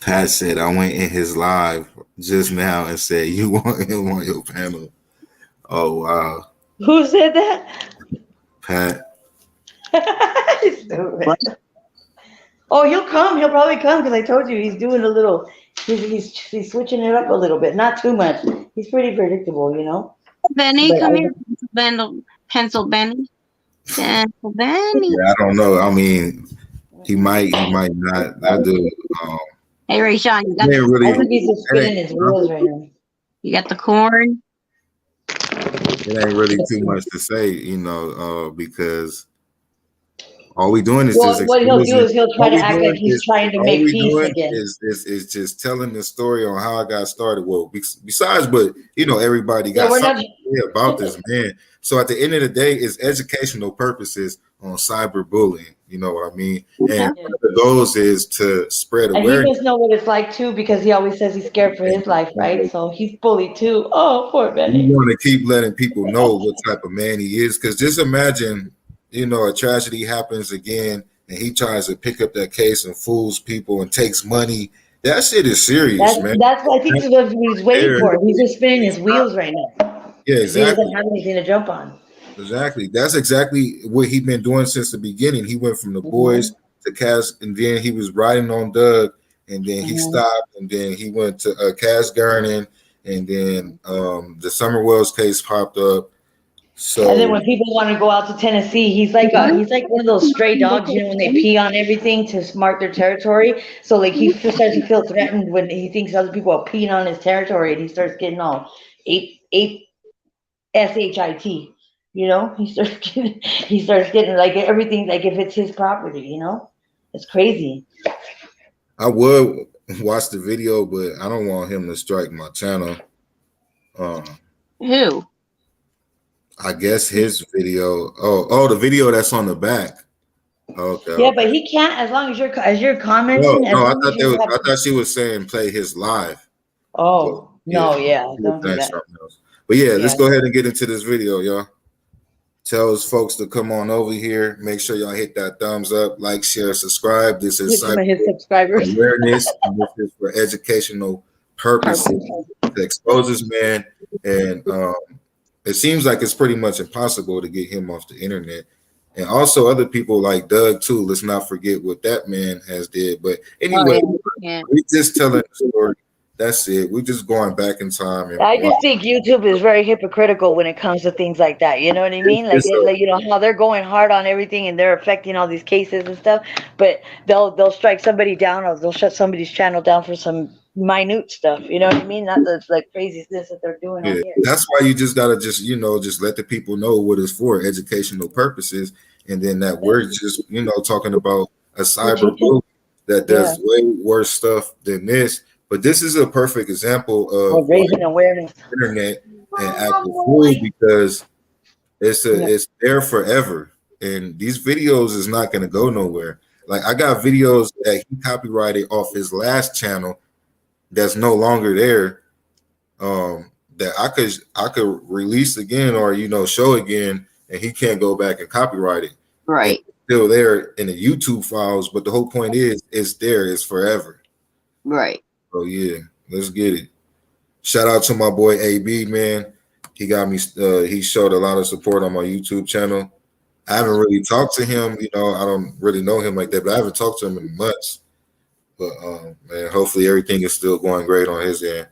Pat said, I went in his live just now and said, you want him on your panel. Oh, wow. Who said that? Pat. Oh, he'll come. He'll probably come, because I told you he's doing a little. He's switching it up a little bit, not too much. He's pretty predictable, you know. Benny, come here, Pencil Benny. Yeah, I don't know. I mean, he might not. I do. Hey, Rayshawn, you got I think he's just spinning his wheels right now. You got the corn? It ain't really too much to say, because all we doing is what he'll do is he'll try to act like he's trying to make peace again. Is just telling the story on how I got started. Well, besides, but everybody got something to say about this man. So at the end of the day, it's educational purposes on cyberbullying. You know what I mean? And one of the goals is to spread awareness. And he does know what it's like too, because he always says he's scared for his life, right? So he's bullied too. Oh, poor Benny. You want to keep letting people know what type of man he is, because just imagine, a tragedy happens again, and he tries to pick up that case and fools people and takes money. That shit is serious, man. That's what I think what he's waiting for. He's just spinning his wheels right now. Yeah, exactly. He doesn't have anything to jump on. Exactly. That's exactly what he's been doing since the beginning. He went from the boys to Cass, and then he was riding on Doug, and then he stopped, and then he went to Cass Garnin, and then the Summer Wells case popped up. So, and then when people want to go out to Tennessee, he's like one of those stray dogs, when they pee on everything to mark their territory. So like he starts to feel threatened when he thinks other people are peeing on his territory, and he starts getting all shit. He starts getting like everything, like if it's his property, it's crazy. I would watch the video, but I don't want him to strike my channel. Who? I guess his video. Oh, the video that's on the back. Okay. Yeah, but he can't, as long as you're commenting. No, I thought she was saying play his live. Oh, no, don't do that. But let's go ahead and get into this video, y'all. Tell us folks to come on over here. Make sure y'all hit that thumbs up, like, share, subscribe. This is his subscribers. Awareness. And this is for educational purposes to expose this man. And it seems like it's pretty much impossible to get him off the internet. And also other people like Doug too. Let's not forget what that man has did. But anyway, we're just telling the story That's it. We're just going back in time and I just think YouTube is very hypocritical when it comes to things like that. You know what I mean? Like, like, you know how they're going hard on everything and they're affecting all these cases and stuff, but they'll strike somebody down or they'll shut somebody's channel down for some minute stuff. You know what I mean? Not the like craziness that they're doing on here. That's why you just gotta just let the people know what it's for, educational purposes, and then that we're just talking about a cyberbully that does way worse stuff than this. But this is a perfect example of raising awareness, internet and active fool, because it's there forever, and these videos is not going to go nowhere. Like, I got videos that he copyrighted off his last channel that's no longer there, that I could release again or show again, and he can't go back and copyright it. Right. It's still there in the YouTube files, but the whole point is it's there, it's forever. Right. So yeah, let's get it. Shout out to my boy AB, man. He got me. He showed a lot of support on my YouTube channel. I haven't really talked to him. I don't really know him like that, but I haven't talked to him in months. But man, hopefully everything is still going great on his end.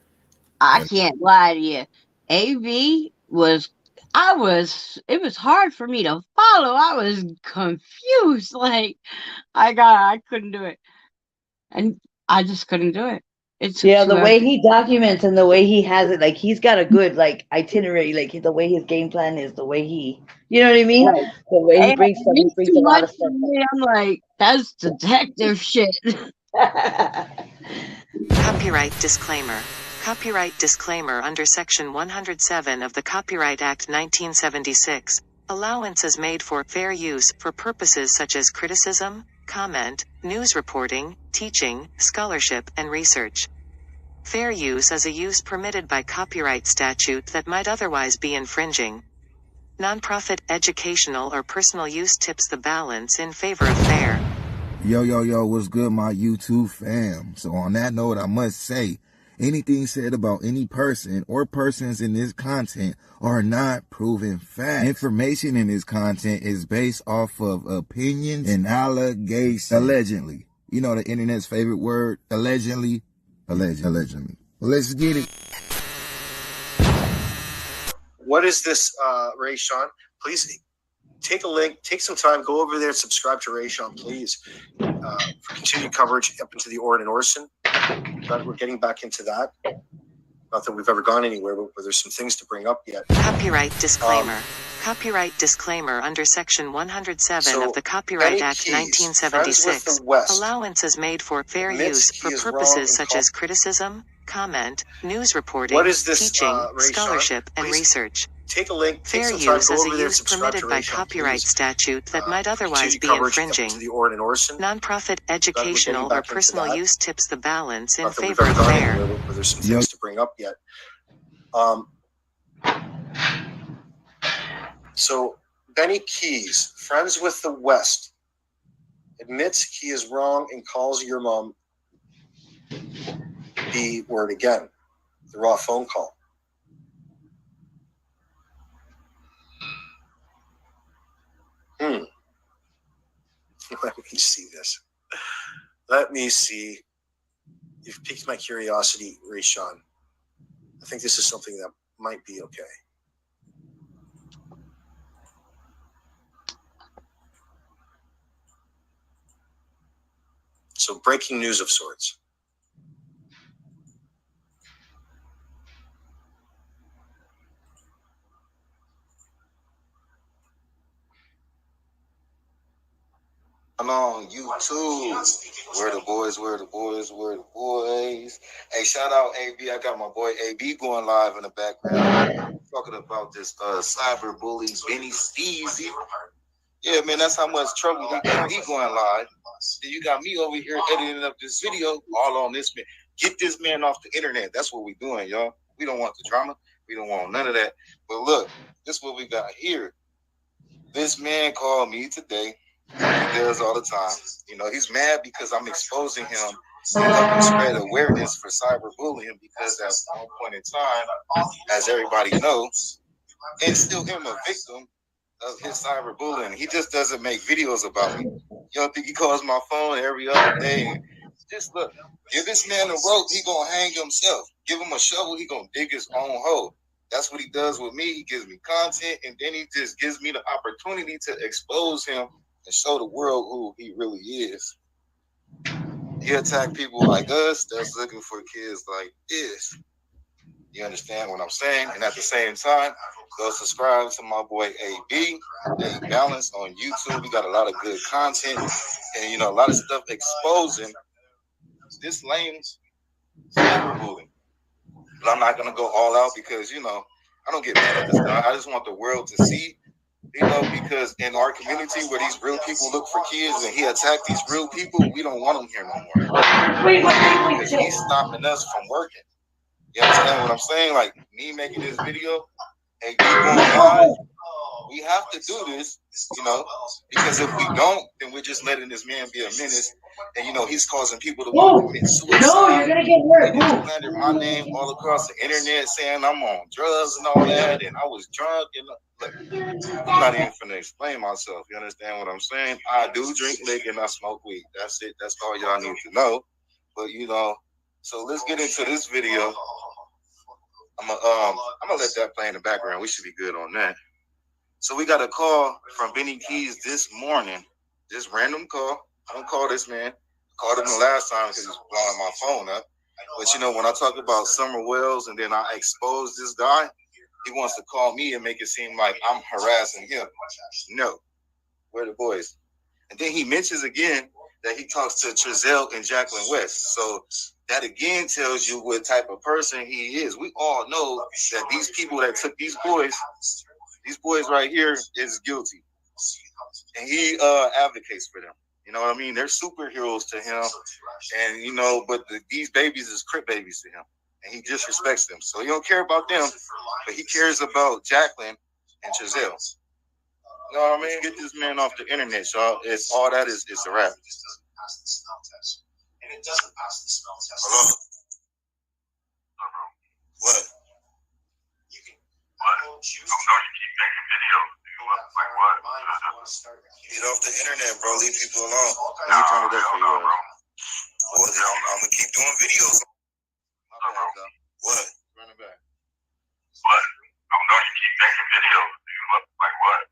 I can't lie to you. AB was. It was hard for me to follow. I was confused. Like, I couldn't do it, and I just couldn't do it. The way he documents and the way he has it, like, he's got a good itinerary, like the way his game plan is, the way he, you know what I mean? Right. The way he brings stuff, he brings a lot of stuff. I'm like, that's detective shit. Copyright disclaimer. Copyright disclaimer under Section 107 of the Copyright Act 1976. Allowance is made for fair use for purposes such as criticism, comment, news reporting, teaching, scholarship, and research. Fair use is a use permitted by copyright statute that might otherwise be infringing. Nonprofit, educational, or personal use tips the balance in favor of fair. Yo, what's good, my YouTube fam? So on that note, I must say, anything said about any person or persons in this content are not proven facts. Information in this content is based off of opinions and allegations. Allegedly. You know the internet's favorite word, allegedly. Allegedly. Well, let's get it. What is this, Rayshon? Please take a link, take some time, go over there and subscribe to Rayshon, please. For continued coverage up into the Ord and Orson. But we're getting back into that. Not that we've ever gone anywhere, but there's some things to bring up yet. Copyright disclaimer. Copyright disclaimer under Section 107 of the Copyright Act 1976. Allowance is made for fair use for purposes such as criticism, comment, news reporting, teaching, scholarship, and research. Take a link. Fair use is a use permitted by copyright statute that might otherwise be infringing. Nonprofit, educational, or personal use tips the balance in favor of fair. There's some things to bring up yet. So Benny Keys, friends with the West, admits he is wrong and calls your mom the word again, the raw phone call. Let me see this. Let me see. You've piqued my curiosity, Rayshon. I think this is something that might be okay. So, breaking news of sorts. I'm on YouTube. Where the boys? Hey, shout out AB. I got my boy AB going live in the background. Talking about this cyberbully Benny Steezy. Yeah, man, that's how much trouble he got. He going live. Then you got me over here editing up this video all on this man. Get this man off the internet. That's what we doing, y'all. We don't want the drama. We don't want none of that. But look, this is what we got here. This man called me today. He does all the time. You know, he's mad because I'm exposing him and helping spread awareness for cyberbullying, because at one point in time, as everybody knows, it's still him a victim of his cyberbullying. He just doesn't make videos about me. You don't think he calls my phone every other day Just look, give this man a rope, he gonna hang himself. Give him a shovel, he gonna dig his own hole. That's what he does with me. He gives me content, and then he just gives me the opportunity to expose him and show the world who he really is. He attack people like us that's looking for kids like this. You understand what I'm saying? And at the same time, go subscribe to my boy AB, A Balance on YouTube. We got a lot of good content and, you know, a lot of stuff exposing this lame cyberbullying. But I'm not going to go all out because, you know, I don't get mad at this guy. I just want the world to see, you know, because in our community where these real people look for kids and he attacked these real people, we don't want him here no more. Because he's stopping us from working. You understand what I'm saying? Like me making this video and you going live, we have to do this, you know, because if we don't, then we're just letting this man be a menace. And, you know, he's causing people to want to commit suicide. No, you're going to get hurt. He slandered my name all across the internet saying I'm on drugs and all that. And I was drunk. And look, I'm not even finna explain myself. You understand what I'm saying? I do drink liquor and I smoke weed. That's it. That's all y'all need to know. But, you know, so let's get into this video. I'm gonna let that play in the background. We should be good on that. So we got a call from Benny Keys this morning. Just random call. I don't call this man. I called him the last time because he was blowing my phone up. But you know, when I talk about Summer Wells and then I expose this guy, he wants to call me and make it seem like I'm harassing him. No, we're the boys. And then he mentions again that he talks to Trezell and Jacqueline West. So that again tells you what type of person he is. We all know that these people that took these boys right here is guilty. And he advocates for them. You know what I mean? They're superheroes to him. And, you know, but these babies is crip babies to him. And he disrespects them. So he don't care about them, but he cares about Jacqueline and Trezell. You know what I mean? Get this man off the internet, y'all. It's all that is a wrap. And it doesn't pass the smell test. Hello? What? You can. What? You keep making videos. Like what? Get off the internet, bro. Leave people alone. Let me turn it up for you, bro. Well, then I'm gonna keep doing videos. What? Run it back. What? No, you keep making videos. Like what?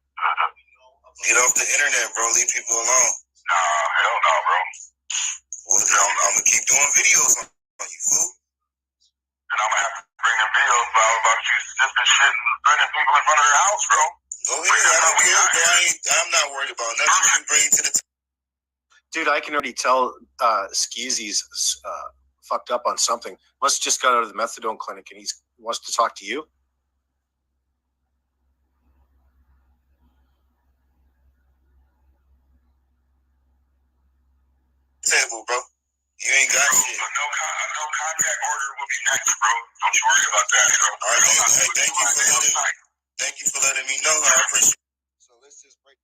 Get off the internet, bro. Leave people alone. Nah, hell no, bro. Well, then I'm gonna keep doing videos on you, fool. And I'm gonna have to bring in videos about you sniffing shit and burning people in front of your house, bro. Go ahead, I don't care, bro. I'm not worried about nothing you bring to the dude, I can already tell Skeezy's fucked up on something. Must have just got out of the methadone clinic and he wants to talk to you. Table, bro. You ain't got shit. No contact order will be next, bro. Don't you worry about that, bro. All right, thank you for letting me know. I appreciate it. So let's just break.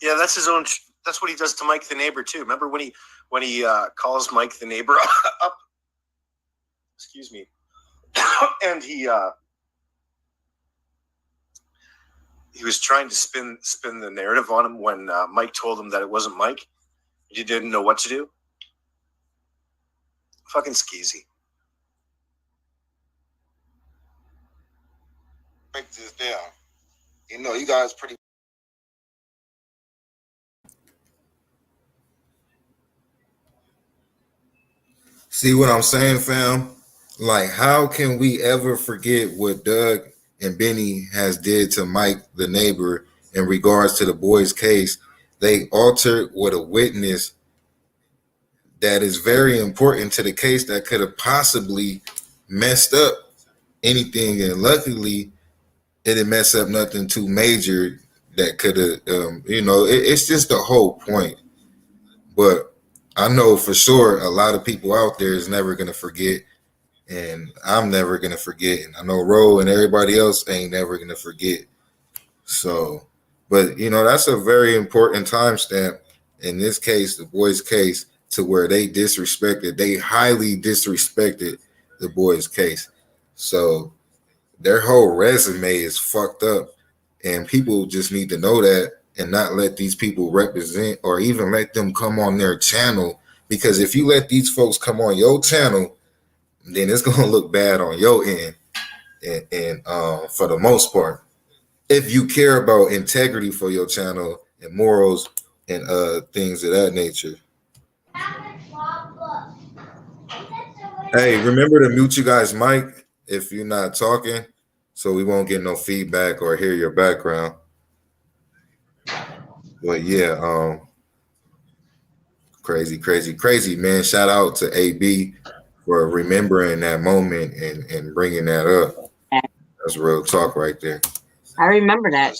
Yeah, that's his own. That's what he does to Mike the neighbor too. Remember when he calls Mike the neighbor up? Excuse me. And he was trying to spin the narrative on him when Mike told him that it wasn't Mike. You didn't know what to do. Fucking skeezy. Break this down. You know, you guys pretty. See what I'm saying, fam? Like, how can we ever forget what Doug and Benny has did to Mike, the neighbor, in regards to the boys' case? They altered with a witness that is very important to the case that could have possibly messed up anything. And luckily, it didn't mess up nothing too major that could have, you know, it's just the whole point. But I know for sure a lot of people out there is never going to forget. And I'm never going to forget. And I know Ro and everybody else ain't never going to forget. So, but, you know, that's a very important timestamp in this case, the boys' case, to where they highly disrespected the boys' case. So their whole resume is fucked up. And people just need to know that and not let these people represent or even let them come on their channel Because if you let these folks come on your channel, then it's gonna look bad on your end. And for the most part, if you care about integrity for your channel and morals and things of that nature. Hey, remember to mute you guys' mic if you're not talking, so we won't get no feedback or hear your background. But yeah, crazy, man. Shout out to AB for remembering that moment and bringing that up. That's real talk right there. I remember that.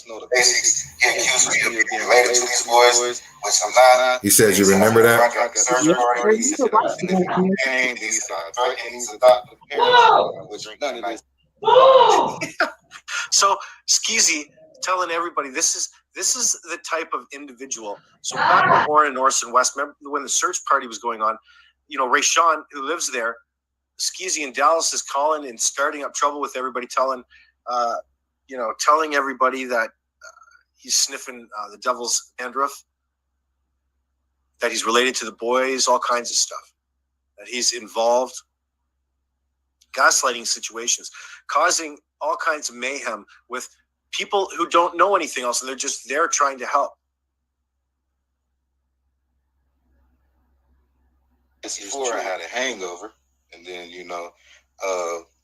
He says, you remember that? So Skeezy telling everybody this is the type of individual. So back in Warren and Orson West, remember when the search party was going on, you know, Rayshon, who lives there, Skeezy in Dallas is calling and starting up trouble with everybody, telling everybody that he's sniffing the devil's dandruff, that he's related to the boys, all kinds of stuff, that he's involved, gaslighting situations, causing all kinds of mayhem with people who don't know anything else, and they're just there trying to help. Before I had a hangover, and then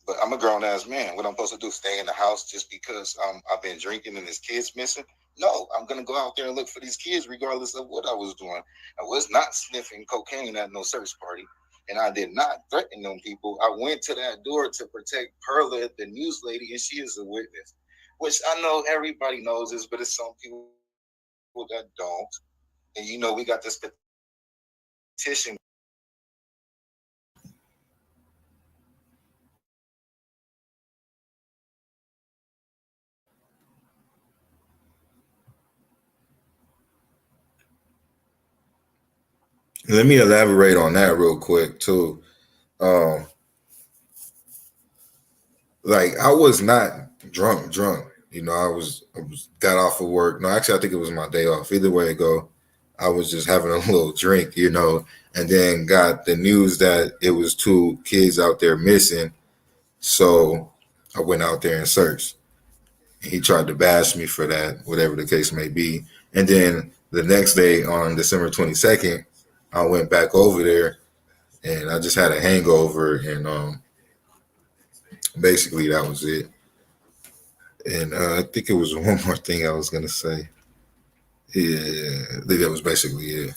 but I'm a grown ass man. What I'm supposed to do? Stay in the house just because I've been drinking and this kid's missing? No, I'm gonna go out there and look for these kids regardless of what I was doing. I was not sniffing cocaine at no search party, and I did not threaten them people. I went to that door to protect Perla, the news lady, and she is a witness, which I know everybody knows this, but it's some people that don't. And we got this petition. Let me elaborate on that real quick too. Like I was not drunk. I was got off of work. No, actually, I think it was my day off. Either way it go, I was just having a little drink, and then got the news that it was 2 kids out there missing. So I went out there and searched. He tried to bash me for that, whatever the case may be. And then the next day on December 22nd, I went back over there and I just had a hangover, and basically that was it. And I think it was one more thing I was going to say. Yeah, I think that was basically it.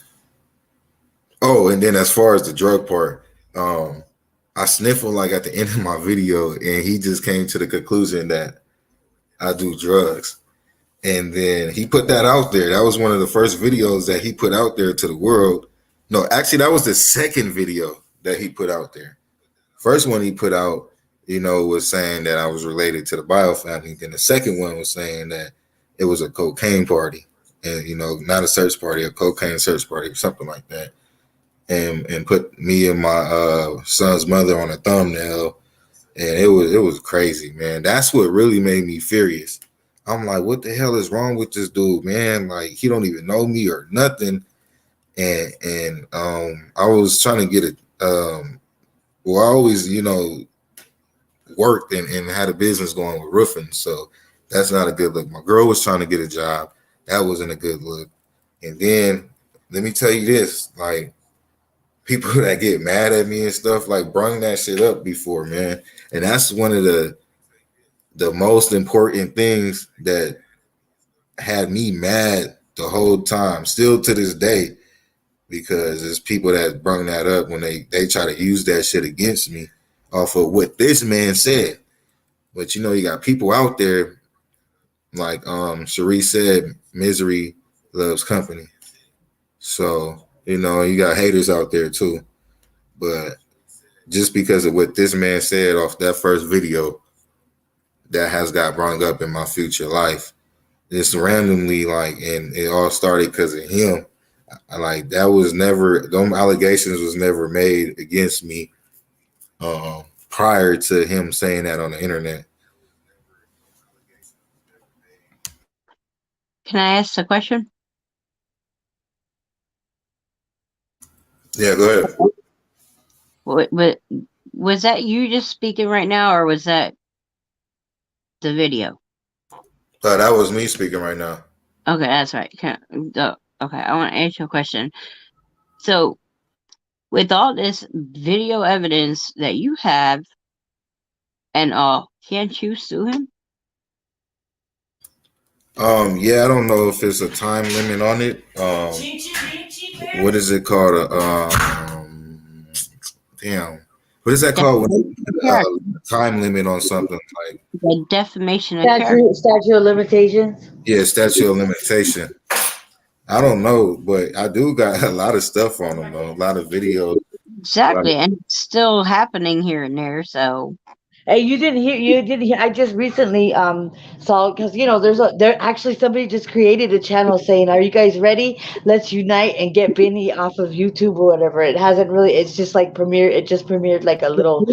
Oh, and then as far as the drug part, I sniffled like at the end of my video, and he just came to the conclusion that I do drugs. And then he put that out there. That was one of the first videos that he put out there to the world. No, actually, that was the second video that he put out there. First one he put out, was saying that I was related to the bio family. Then the second one was saying that it was a cocaine party, and not a search party, a cocaine search party, or something like that. And put me and my son's mother on a thumbnail, and it was crazy, man. That's what really made me furious. I'm like, what the hell is wrong with this dude, man? Like, he don't even know me or nothing. And I was trying to get it. I always, worked and had a business going with roofing, so that's not a good look. My girl was trying to get a job. That wasn't a good look. And then let me tell you this, like, people that get mad at me and stuff, like, bring that shit up before, man. And that's one of the most important things that had me mad the whole time, still to this day, because there's people that bring that up when they try to use that shit against me off of what this man said. But you got people out there, like Cherie said, misery loves company. So, you got haters out there too. But just because of what this man said off that first video, that has got brought up in my future life. Just randomly, like, and it all started because of him. Like, that was never, those allegations was never made against me prior to him saying that on the internet. Can I ask a question? Yeah, go ahead. What was that you just speaking right now, or was that the video? That was me speaking right now. Okay, that's right. Okay, I want to answer your question. So, with all this video evidence that you have and all, can't you sue him? Yeah, I don't know if it's a time limit on it. What is it called? Damn. What is that called? Time limit on something like The defamation of character. Statute of limitations. yeah, statute of limitation. I don't know, but I do got a lot of stuff on them though. A lot of videos. Exactly, and it's still happening here and there. So Hey, you didn't hear. I just recently saw, because there actually somebody just created a channel saying, "Are you guys ready? Let's unite and get Benny off of YouTube or whatever." It hasn't really. It's just like premiere. It just premiered like a little,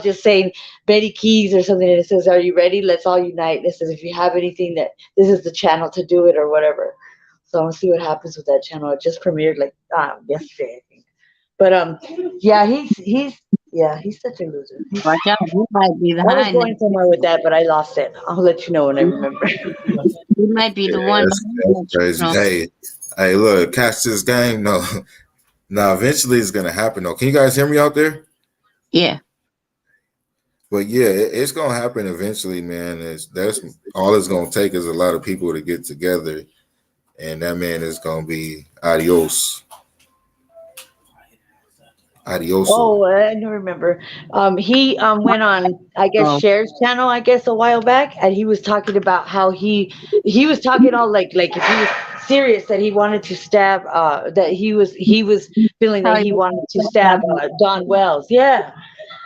just saying Betty Keys or something. And it says, "Are you ready? Let's all unite." This is if you have anything that this is the channel to do it or whatever. So I'm gonna see what happens with that channel. It just premiered like yesterday, I think. But yeah, he's such a loser. watch out, he might be I was behind going it. somewhere with that, but I lost it. I'll let you know when I remember. He might be the one. That's crazy. Hey, look, catch this game. No, no. Eventually, it's gonna happen. Though, can you guys hear me out there? Yeah. But yeah, it's gonna happen eventually, man. That's all it's gonna take is a lot of people to get together, and that man is gonna be adios. Adios. Oh, I don't remember. He went on, I guess, Cher's channel, I guess, a while back, and he was talking about how he was talking all like if he was serious that he wanted to stab, that he was feeling that he wanted to stab Don Wells. Yeah.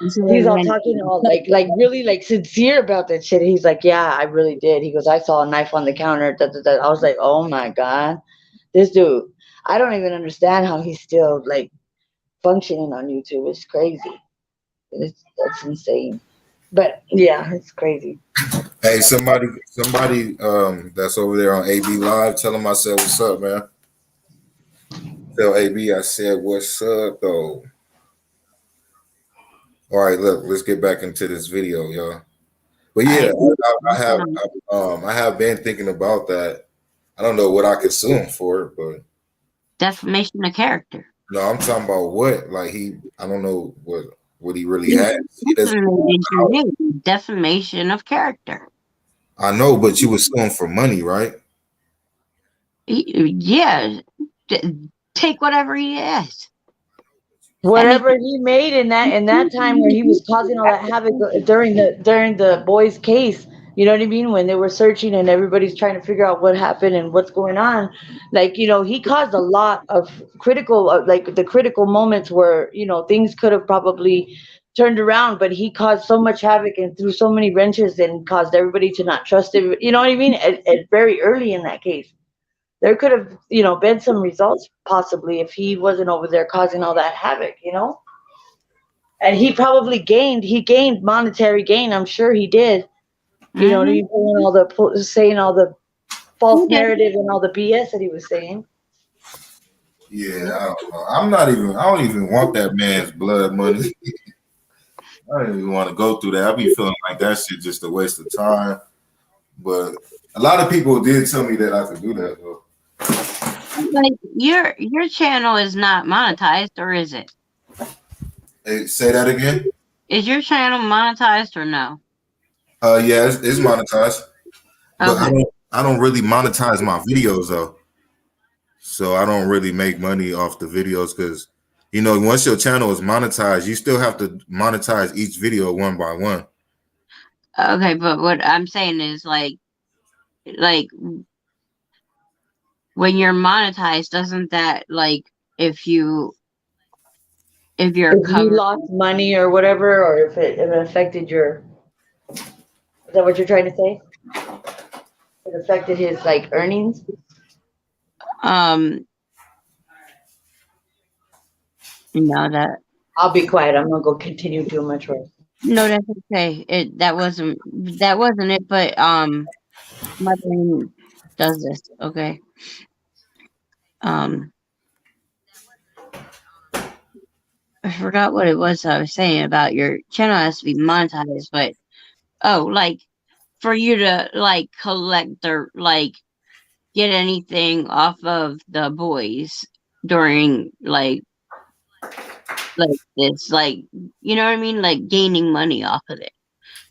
He's all talking all like really like sincere about that shit. He's like, yeah, I really did. He goes, I saw a knife on the counter. I was like, oh my God, this dude. I don't even understand how he's still like functioning on YouTube. It's crazy. That's insane. But yeah, it's crazy. Hey, somebody that's over there on AB Live, tell him I said what's up, man. Tell AB I said what's up though. All right, look, let's get back into this video, y'all. But yeah, I have been thinking about that. I don't know what I could sue him for, but defamation of character. No, I'm talking about what? Like I don't know what he really has. He Defamation of character. I know, but you were suing for money, right? Yeah. Take whatever he has. Whatever he made in that time where he was causing all that havoc during the boys' case, you know what I mean? When they were searching and everybody's trying to figure out what happened and what's going on, like, he caused a lot of critical, like the critical moments where, things could have probably turned around, but he caused so much havoc and threw so many wrenches and caused everybody to not trust him. You know what I mean? At very early in that case. There could have, been some results possibly if he wasn't over there causing all that havoc, And he probably gained monetary gain. I'm sure he did. You know, saying all the false narrative and all the BS that he was saying. Yeah, I don't know. I don't even want that man's blood money. I don't even want to go through that. I be feeling like that shit just a waste of time. But a lot of people did tell me that I could do that though. Like your channel is not monetized, or is it? Hey, say that again. Is your channel monetized or no? Yeah, it's monetized, but okay. I don't really monetize my videos though. So I don't really make money off the videos because once your channel is monetized, you still have to monetize each video one by one. Okay, but what I'm saying is like when you're monetized, doesn't that like if you lost money or whatever, or if it affected your, is that what you're trying to say? It affected his like earnings. No, that I'll be quiet. I'm gonna go continue doing my chores. No, that's okay. That wasn't it. But my brain does this. Okay. I forgot what it was I was saying about your channel has to be monetized, but like for you to like collect or like get anything off of the boys during like this, like, you know what I mean, like gaining money off of it.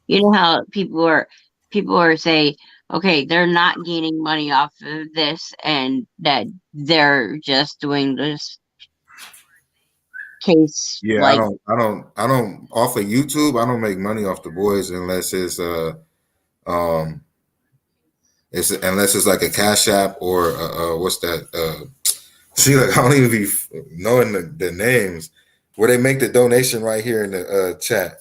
You know how people are say, okay, they're not gaining money off of this, and that they're just doing this case. Yeah, Like, I don't off of YouTube. I don't make money off the boys unless um unless it's like a Cash App or what's that? See, like I don't even be knowing the names where they make the donation right here in the chat.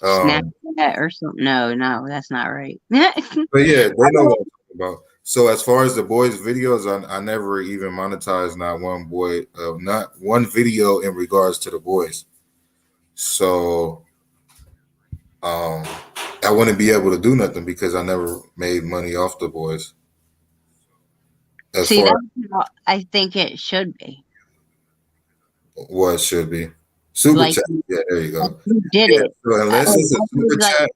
Snapchat or something. No, that's not right. But yeah, they know what I'm talking about. So as far as the boys' videos, I never even monetized not one boy, not one video in regards to the boys. So I wouldn't be able to do nothing because I never made money off the boys. As See, far that's I think it should be. as what should be. Super Like, chat. Yeah, there you go. You did Yeah, it. so unless it's a super chat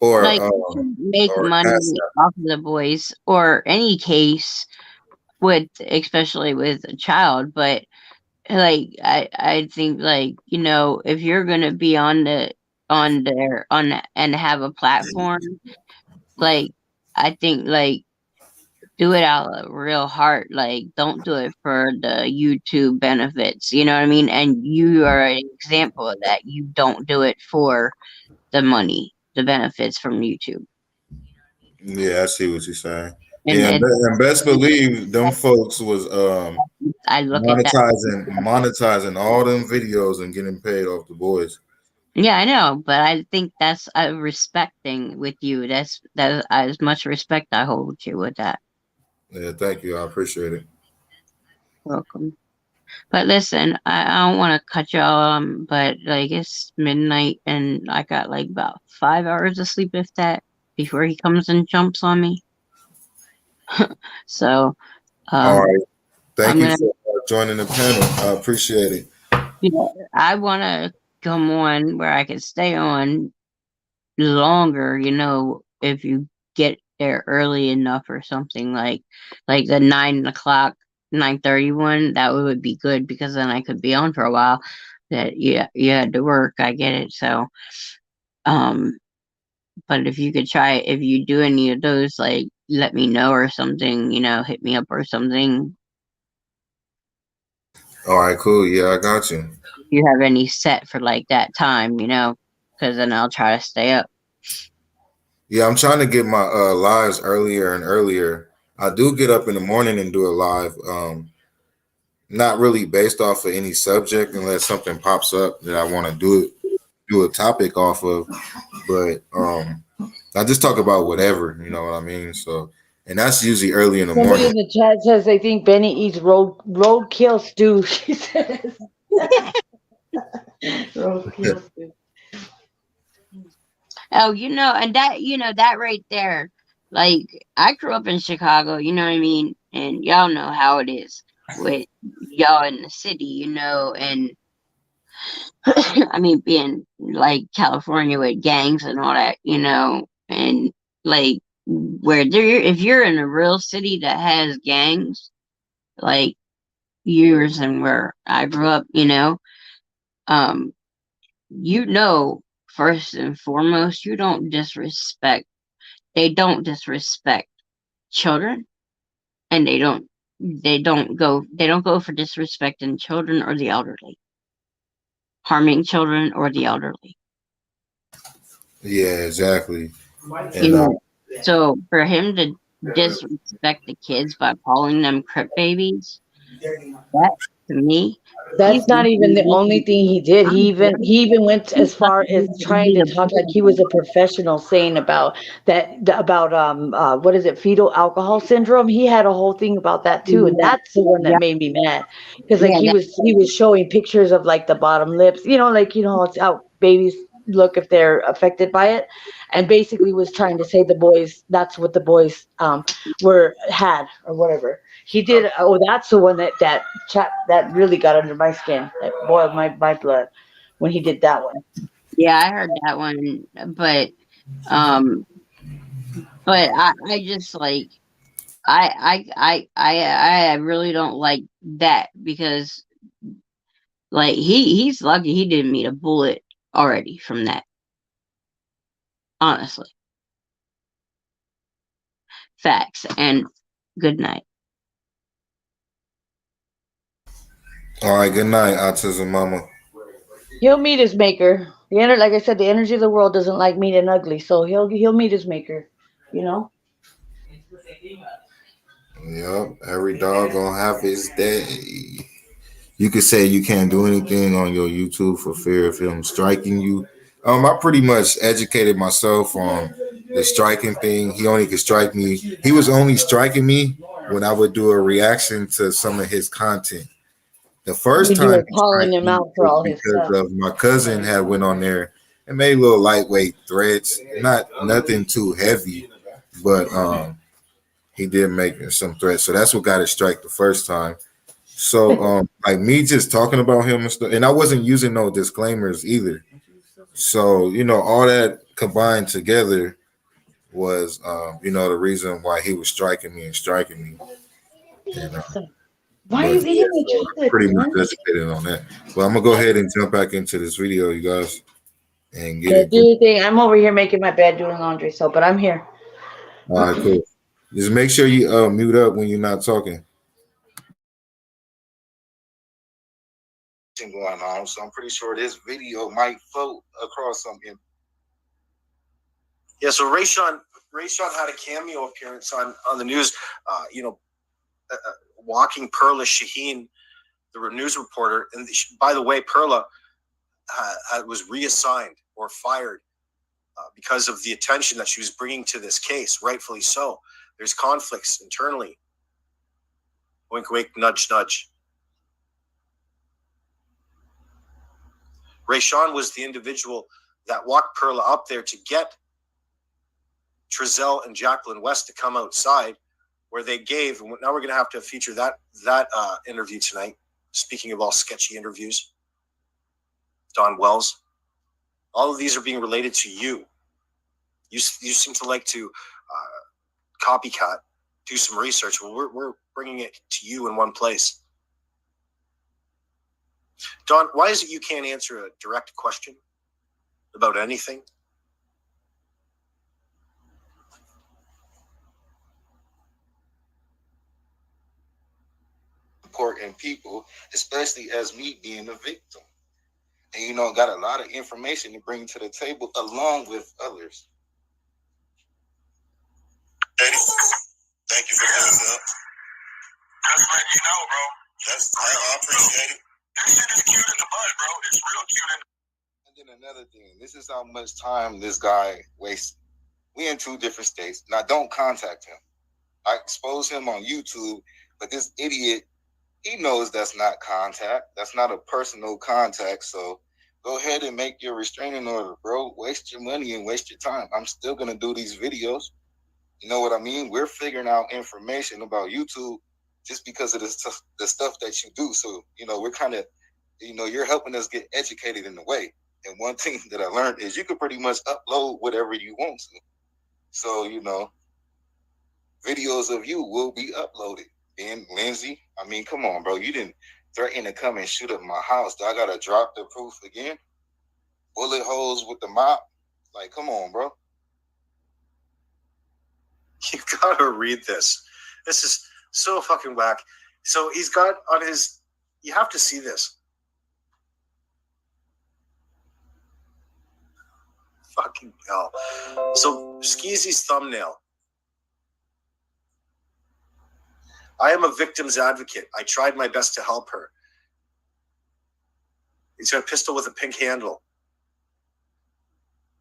or like you should make or money Cash App. off of the boys, or any case with, especially with a child. But like I think, like, you know, if you're gonna be on there and have a platform, like, I think, like, do it out of real heart. Like, don't do it for the YouTube benefits. You know what I mean? And you are an example of that. You don't do it for the money, the benefits from YouTube. Yeah, I see what you're saying. And Yeah, and best believe them folks was I look at that. monetizing all them videos and getting paid off the boys. Yeah, I know, but I think that's a respecting with you. That's as much respect I hold you with that. Yeah, thank you. I appreciate it. Welcome. But listen, I don't want to cut y'all, but like it's midnight and I got like about 5 hours of sleep, if that, before he comes and jumps on me. So, All right. Thank I'm you gonna, for joining the panel. I appreciate it. you know, I want to come on where I can stay on longer, you know, if you get there early enough or something, like the 9 o'clock, 9:31, that would be good, because then I could be on for a while. That you had to work, I get it. So but if you could try, if you do any of those, like, let me know or something, you know, hit me up or something. All right, cool. Yeah, I got you. If you have any set for like that time, you know, because then I'll try to stay up. Yeah, I'm trying to get my lives earlier and earlier. I do get up in the morning and do a live. Not really based off of any subject unless something pops up that I want to do a topic off of. But I just talk about whatever, you know what I mean? So, and that's usually early in the Somebody morning. in the chat says they think Benny eats roadkill stew. She says roadkill stew. Oh, you know, and that, you know, that right there, like, I grew up in Chicago, you know what I mean? And y'all know how it is with y'all in the city, you know, and I mean, being like California with gangs and all that, you know, and like where there, if you're in a real city that has gangs, like yours and where I grew up, you know, you know, first and foremost, they don't disrespect children, and they don't go for disrespecting children or the elderly, harming children or the elderly. Yeah, exactly. You know, so for him to disrespect the kids by calling them crip babies, that, to me, That's not even the only thing he did. He even went as far as trying to talk like he was a professional, saying about what is it, fetal alcohol syndrome. He had a whole thing about that too, and that's the one that made me mad, because like he was showing pictures of like the bottom lips, you know, like, you know, it's out babies look if they're affected by it, and basically was trying to say the boys. That's what the boys had or whatever. He did. Oh, that's the one that chap that really got under my skin. That boiled my blood when he did that one. Yeah, I heard that one, um, but I just like I really don't like that because like he's lucky he didn't meet a bullet already from that. Honestly, facts and good night. All right, good night, Autism Mama. He'll meet his maker. Like I said, the energy of the world doesn't like mean and ugly, so he'll meet his maker. You know. Yep, every dog gonna have his day. You could say you can't do anything on your YouTube for fear of him striking you. I pretty much educated myself on the striking thing. He only could strike me. He was only striking me when I would do a reaction to some of his content. The first When you time were he calling striked him me out for was all his because stuff. of my cousin had went on there and made little lightweight threats, nothing too heavy, but he did make some threats. So that's what got it strike the first time. So like me just talking about him and stuff, and I wasn't using no disclaimers either. So, all that combined together was the reason why he was striking me. And, Why are but you yeah, eating so the I'm chocolate, pretty much son? educated on that. Well, I'm gonna go ahead and jump back into this video, you guys, and get Yeah, it do going. your thing. I'm over here making my bed, doing laundry. So, but I'm here. All right, cool. Just make sure you mute up when you're not talking. Going on, so I'm pretty sure this video might float across something. Yeah, so Rayshon had a cameo appearance on the news. Walking Perla Shaheen, the news reporter, and by the way, Perla was reassigned or fired because of the attention that she was bringing to this case, rightfully so. There's conflicts internally. Wink, wink, nudge, nudge. Rayshon was the individual that walked Perla up there to get Trezell and Jacqueline West to come outside, where they gave. And now we're going to have to feature that interview tonight. Speaking of all sketchy interviews, Don Wells. All of these are being related to you. You seem to like to copycat, do some research. Well, we're bringing it to you in one place. Don, why is it you can't answer a direct question about anything? Important people, especially as me being a victim. And got a lot of information to bring to the table along with others. Eddie, thank you for coming up. Just letting you know, bro. I appreciate it. This shit is cute in the butt, bro. It's real cute in the. And then another thing, this is how much time this guy wastes. We in 2 different states. Now, don't contact him. I expose him on YouTube, but this idiot, he knows that's not contact. That's not a personal contact. So go ahead and make your restraining order, bro. Waste your money and waste your time. I'm still going to do these videos. You know what I mean? We're figuring out information about YouTube just because of the stuff that you do. So, we're kind of, you're helping us get educated in a way. And one thing that I learned is you can pretty much upload whatever you want to. So, videos of you will be uploaded. And Lindsay, I mean, come on, bro. You didn't threaten to come and shoot up my house. Do I got to drop the proof again? Bullet holes with the mop? Like, come on, bro. You gotta read this. This is so fucking whack. So he's got on his, you have to see this. Fucking hell. So Skeezy's thumbnail. I am a victim's advocate. I tried my best to help her. He's got a pistol with a pink handle.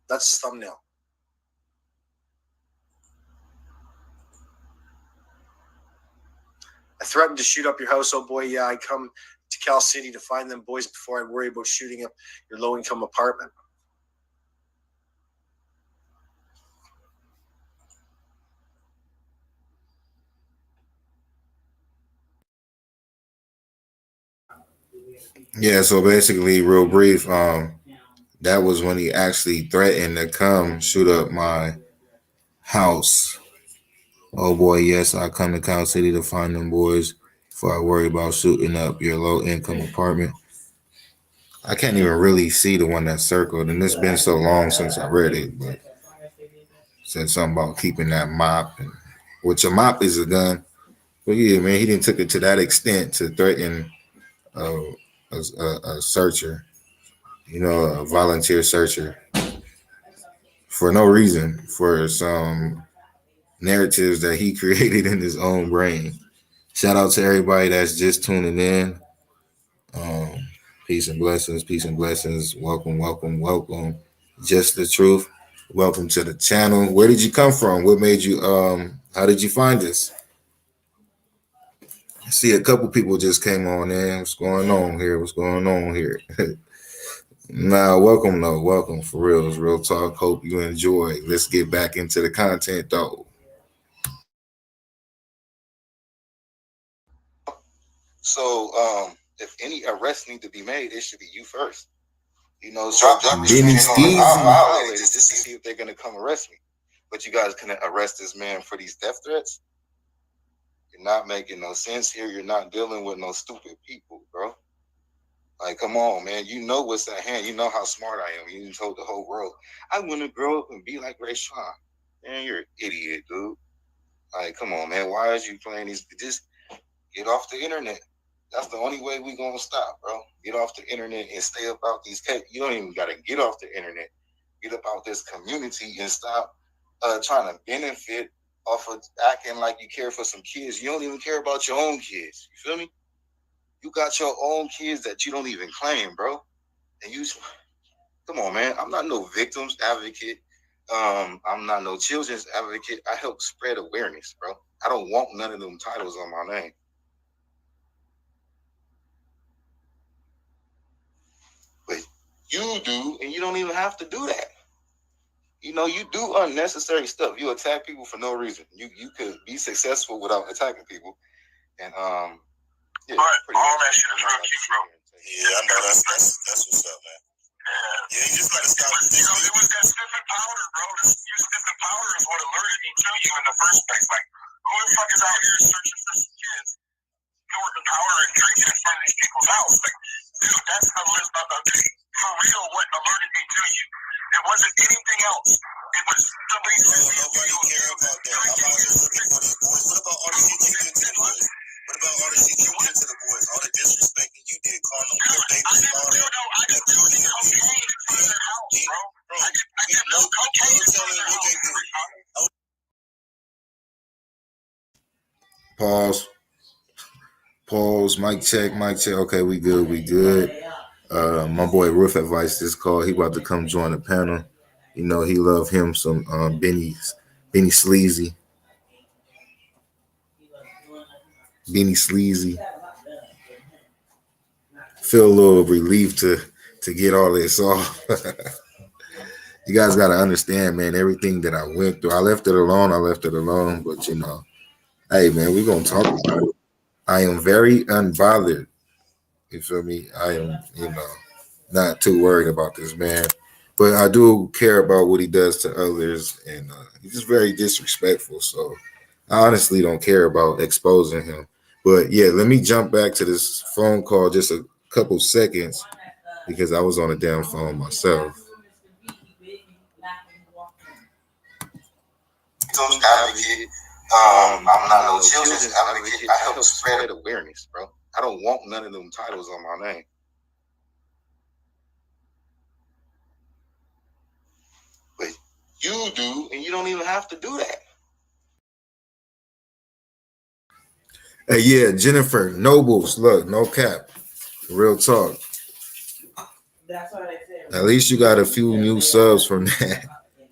That's his thumbnail. I threatened to shoot up your house, oh boy. Yeah, I come to Cal City to find them boys before I worry about shooting up your low-income apartment. Yeah, so basically, real brief, that was when he actually threatened to come shoot up my house. Oh boy, yes, I come to Cow City to find them boys before I worry about shooting up your low income apartment. I can't even really see the one that's circled, and it's been so long since I read it, but it said something about keeping that mop, and which a mop is a gun. But yeah, man, he didn't took it to that extent to threaten uh, a searcher, a volunteer searcher for no reason, for some narratives that he created in his own brain. Shout out to everybody that's just tuning in. Um, peace and blessings, peace and blessings. Welcome, welcome, welcome. Just the truth. Welcome to the channel. Where did you come from? What made you how did you find this? I see a couple people just came on in. What's going on here? What's going on here? Nah, welcome though. Welcome for real. It's real talk. Hope you enjoy. Let's get back into the content though. So, if any arrests need to be made, it should be you first. So Benny I'll just to see if they're gonna come arrest me. But you guys couldn't arrest this man for these death threats. You're not making no sense here. You're not dealing with no stupid people, bro. Like, come on, man. You know what's at hand. You know how smart I am. You told the whole world, I want to grow up and be like Rayshon. Man, you're an idiot, dude. Like, come on, man. Why is you playing these? Just get off the internet. That's the only way we're going to stop, bro. Get off the internet and stay about these kids. You don't even got to get off the internet. Get about this community and stop trying to benefit off of acting like you care for some kids. You don't even care about your own kids. You feel me? You got your own kids that you don't even claim, bro. And you, come on, man. I'm not no victims advocate. I'm not no children's advocate. I help spread awareness, bro. I don't want none of them titles on my name. But you do, and you don't even have to do that. You do unnecessary stuff. You attack people for no reason. You could be successful without attacking people. And yeah, all that shit is real cute, bro. Yeah, I know that's what's up, man. Yeah, you just let us go. It was that sniffing powder, bro. Your sniffing powder is what alerted me to you in the first place. Like, who the fuck is out here searching for some kids, snorting powder and drinking in front of these people's house? Like, dude, that's for real what alerted me to you. It wasn't anything else. It was somebody said, nobody care about that. I'm out here looking for these boys. What about all the shit you did to the boys? What about all the shit you did to the boys? All the disrespecting you did, calling them poor babies and all that. I didn't do any cocaine in front of their house, bro. I did no cocaine in front of their house. Pause. Mic check. Okay, we good. My boy Roof Advice this call. He about to come join the panel. He love him some Benny Sleazy. Benny Sleazy. Feel a little relief to get all this off. You guys got to understand, man, everything that I went through. I left it alone. But, hey, man, we're going to talk about it. I am very unbothered. You feel me? I am, not too worried about this man. But I do care about what he does to others. And he's just very disrespectful. So I honestly don't care about exposing him. But, yeah, let me jump back to this phone call just a couple seconds because I was on a damn phone myself. I'm not no children's advocate. I help spread awareness, bro. I don't want none of them titles on my name. But you do, and you don't even have to do that. Hey, yeah, Jennifer Nobles, look, no cap, real talk. That's what I said. At least you got a few new subs from that.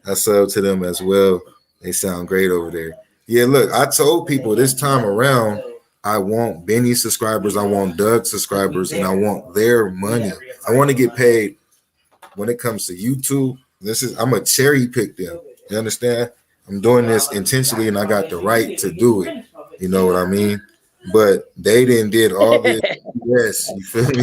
I sub to them as well. They sound great over there. Yeah, look, I told people this time around, I want Benny subscribers, I want Doug subscribers, and I want their money. I want to get paid when it comes to YouTube. I'm a cherry pick them. You understand? I'm doing this intentionally, and I got the right to do it. You know what I mean? But they did all this Yes, you feel me?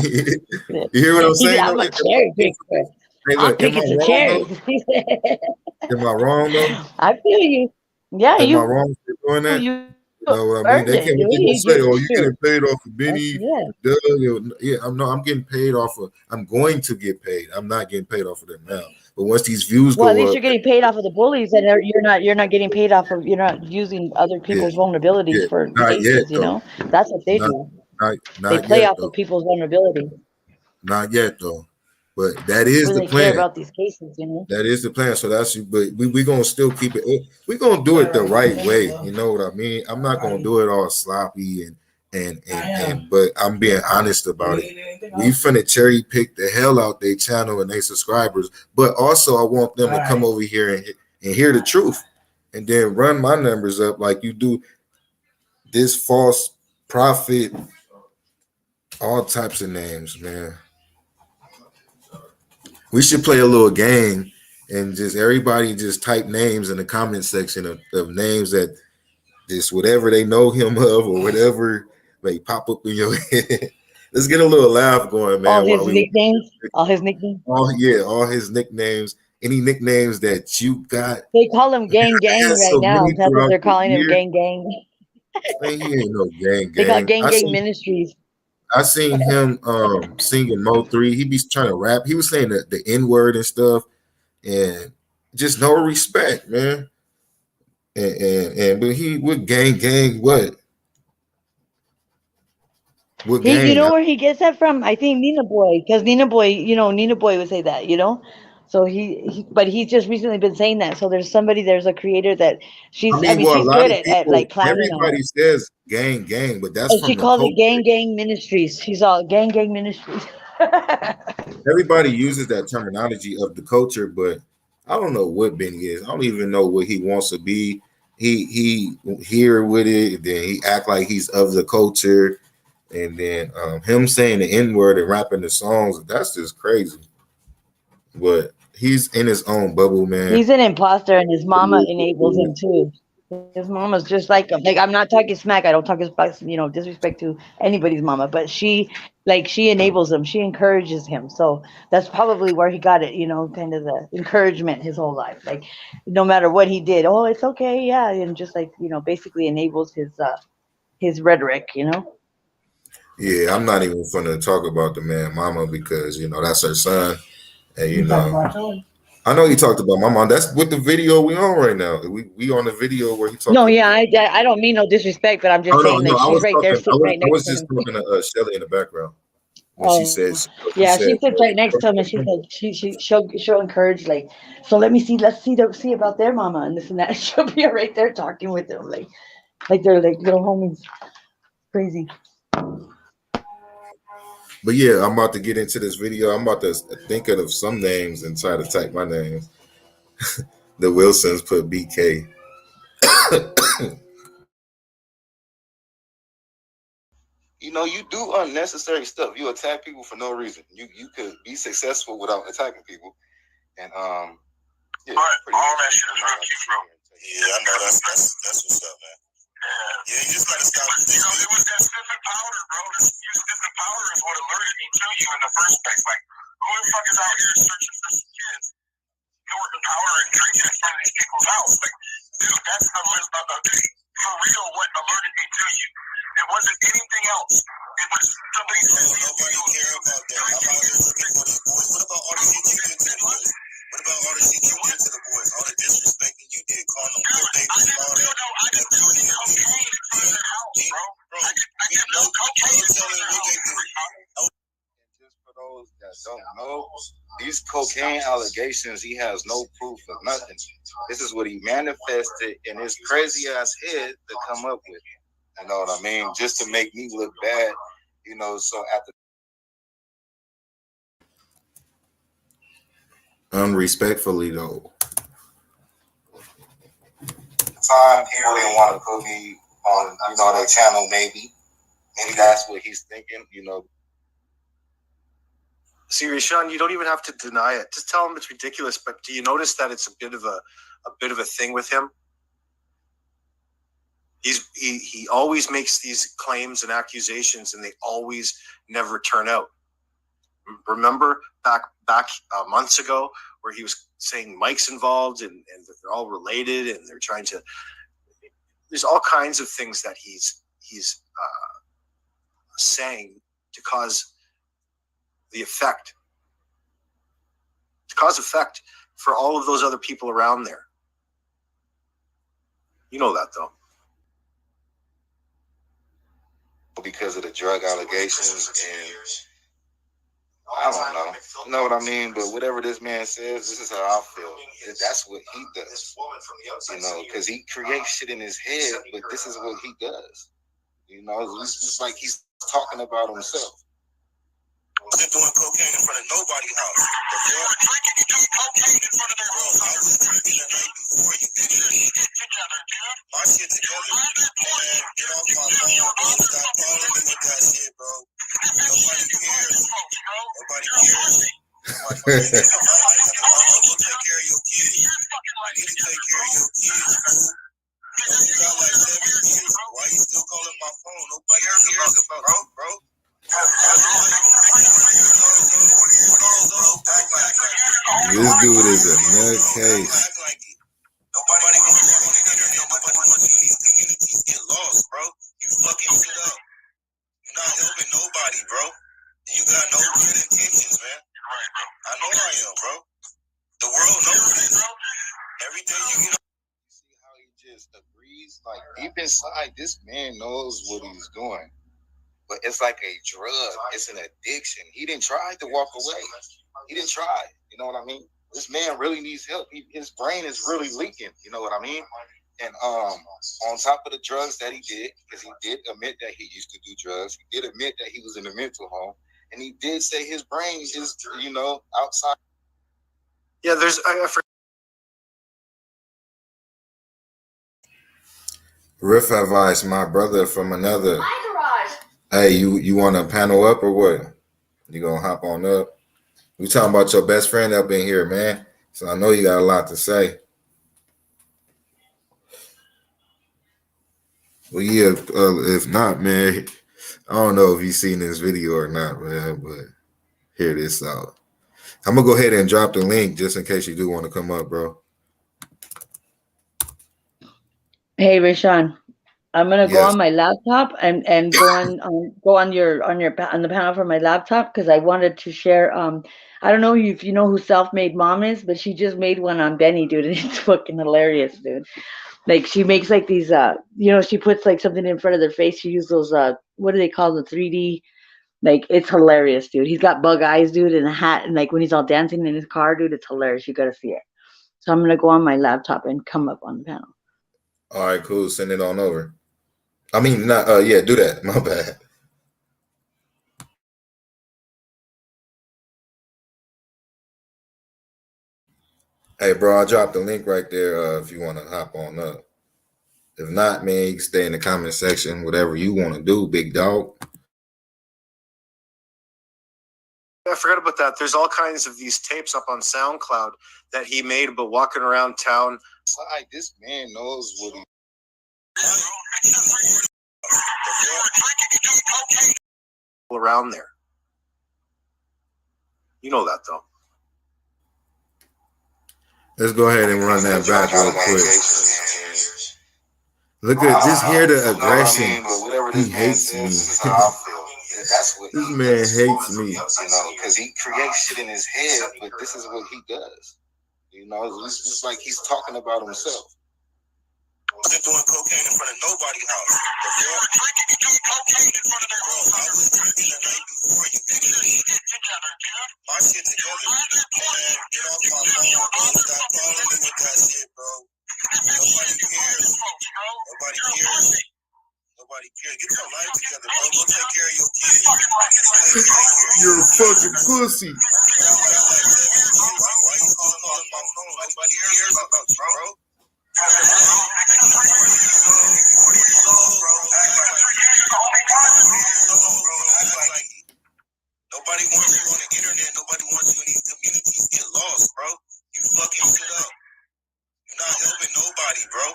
You hear what I'm He said, saying? I'm a cherry picker. Hey, I'm look, am I picking some wrong cherries. though? Am I wrong though? I feel you. Yeah, Am I wrong for doing that? you You know what I mean? earned They it, can't dude. just say, "Oh, you Shoot. getting paid off of Benny." Yeah. Yeah, I'm getting paid off of. I'm going to get paid. I'm not getting paid off of them now. But once these views Well, at go least up, you're getting paid off of the bullies, and you're not getting paid off of, you're not using other yeah, people's vulnerabilities yeah, for not yet cases. You though. know, that's what they Not, do. not, They not play yet off of though. people's vulnerability. Not yet though. But that is the Really care plan. about these cases, you know. That is the plan. So that's, but we gonna still keep it. We're gonna do it the right way. You know what I mean? I'm not gonna do it all sloppy and but I'm being honest about it. We finna cherry pick the hell out their channel and their subscribers, but also I want them to come over here and hear the truth, and then run my numbers up like you do. This false prophet, all types of names, man. We should play a little game and just everybody just type names in the comment section of names that just whatever they know him of or whatever may pop up in your head. Let's get a little laugh going, man. All his nicknames. All his nicknames. All his nicknames. Any nicknames that you got. They call him Gang Gang right So now. many That's what throughout they're the calling him, year. Gang Gang. Man, he ain't no gang They call it gang. Gang Gang Ministries. I seen him singing Mo 3. He be trying to rap. He was saying the N-word and stuff, and just no respect, man. And but he would gang what? What He, you gang? know where he gets that from? I think Nina Boy, because Nina Boy, Nina Boy would say that, you know. So but he's just recently been saying that. So there's a creator that I mean, well, a she's lot good of at people, like clowning on it. everybody says gang, but that's And she from the called it culture. Gang Gang Ministries. She's all Gang Gang Ministries. Everybody uses that terminology of the culture, but I don't know what Benny is. I don't even know what he wants to be. He here with it, then he act like he's of the culture, and then him saying the N-word and rapping the songs, that's just crazy. But he's in his own bubble, man. He's an imposter, and his mama enables him too. His mama's just like him. Like, I'm not talking smack. I don't talk disrespect to anybody's mama, but she enables him. She encourages him. So that's probably where he got it. Kind of the encouragement his whole life. Like, no matter what he did, oh, it's okay, yeah, and just like basically enables his rhetoric. Yeah, I'm not even gonna talk about the man mama because that's her son, and I know he talked about my mom. That's what the video we on right now. We on the video where he talked. No, yeah, I don't mean no disrespect, but I'm just saying no, that she's right there, sitting right I next was to just him. talking to Shelly in the background when she Oh, said, yeah, she sits right next to him, and she said she'll encourage, like, so let's see about their mama and this and that. She'll be right there talking with them, like they're like little homies. Crazy. But yeah, I'm about to get into this video. I'm about to think of some names and try to type my names. The Wilsons put BK. You do unnecessary stuff. You attack people for no reason. You could be successful without attacking people. And yeah, all that shit is real cute, bro. Yeah, I know that's what's up, man. Yeah, you just gotta stop. It was that sniffing powder, bro. Sniffing powder is what alerted me to you in the first place. Like, who the fuck is out here searching for some kids, snorting powder and drinking in front of these people's house? Like, dude, that's for real what alerted me to you. It wasn't anything else. It was somebody said, nobody care about that. I'm out here looking for these boys. What about all the shit you did to the boys? What about all the shit you did to the boys? All the disrespecting you did, calling them little babies and all that. I didn't do any cocaine in front of their house, bro. I did no cocaine in front of their house. Just for those that don't know, these cocaine allegations, he has no proof of nothing. This is what he manifested in his crazy ass head to come up with. You know what I mean? Just to make me look bad, so at the unrespectfully though. Time people didn't want to put me on, their channel, maybe that's what he's thinking, See, Rayshon, you don't even have to deny it. Just tell him it's ridiculous. But do you notice that it's a bit of a thing with him? He always makes these claims and accusations, and they always never turn out. Remember back months ago where he was saying Mike's involved and they're all related and they're trying to. There's all kinds of things that he's saying to cause effect for all of those other people around there. You know that though. Because of the drug allegations, and I don't know. You know what I mean? But whatever this man says, this is how I feel. That's what he does. You know, because he creates shit in his head, but this is what he does. You know, it's just like he's talking about himself. Wasn't doing cocaine in front of nobody's house. Drinking and doing cocaine in front of their own house. I was drinking the night before you did it together, dude. My shit together. Man, get off my phone, bro. Stop calling me with that shit, bro. Nobody cares. Nobody cares. Go take care of your kids. You need to take care of your kids, fool. You got like 7 kids. Why you still calling my phone? Nobody cares about bro. This dude is a nutcase. Nobody wants you on the internet. Nobody wants you in these communities get lost, bro. You fucking shit up. You're not helping nobody, bro. You got no good intentions, man. Right, bro. I know I am, bro. The world knows this. Every day you get up. You see how he just agrees? Like, deep inside, this man knows what he's doing. But it's like a drug. It's an addiction. He didn't try to walk away. He didn't try. You know what I mean? This man really needs help. His brain is really leaking. You know what I mean? And on top of the drugs that he did, because he did admit that he used to do drugs. He did admit that he was in a mental home. And he did say his brain is, you know, outside. Yeah, there's... Riff advice, my brother from another. Hey, you want to panel up or what? You gonna hop on up? We talking about your best friend up in here, man. So I know you got a lot to say. Well, yeah. If not, man, I don't know if you've seen this video or not, man. But hear this out. I'm gonna go ahead and drop the link just in case you do want to come up, bro. Hey, Rayshon. I'm gonna go on my laptop and go on the panel for my laptop because I wanted to share. I don't know if you know who Self-Made Mom is, but she just made one on Benny, dude, and it's fucking hilarious, dude. Like she makes like these, she puts like something in front of their face. She uses those, what do they call the 3D? Like it's hilarious, dude. He's got bug eyes, dude, and a hat, and like when he's all dancing in his car, dude, it's hilarious. You gotta see it. So I'm gonna go on my laptop and come up on the panel. All right, cool. Send it on over. I mean, not. Yeah, do that. My bad. Hey, bro, I dropped the link right there if you want to hop on up. If not, man, you can stay in the comment section. Whatever you want to do, big dog. I forgot about that. There's all kinds of these tapes up on SoundCloud that he made about walking around town. Like this man knows what he. Around there. You know that though. Let's go ahead and run that back real quick. Look at just hear the aggression. He hates me. This man hates me. You know, because he creates shit in his head, but this is what he does. You know, it's just like he's talking about himself. Wasn't doing cocaine in front of nobody's house. Drinking and doing cocaine in front of their own house. I was drinking the night before you did it together, dude. My shit together. Man, get off my phone, bro. Stop calling me with that shit, bro. Nobody cares. Nobody cares. Nobody cares. Get your life together, bro. Go take care of your kids. You're a fucking pussy. Why you calling my phone? Nobody cares about you, bro. Nobody wants you on the internet. Nobody wants you in these communities get lost, bro. You fucking shit up. You're not helping nobody, bro.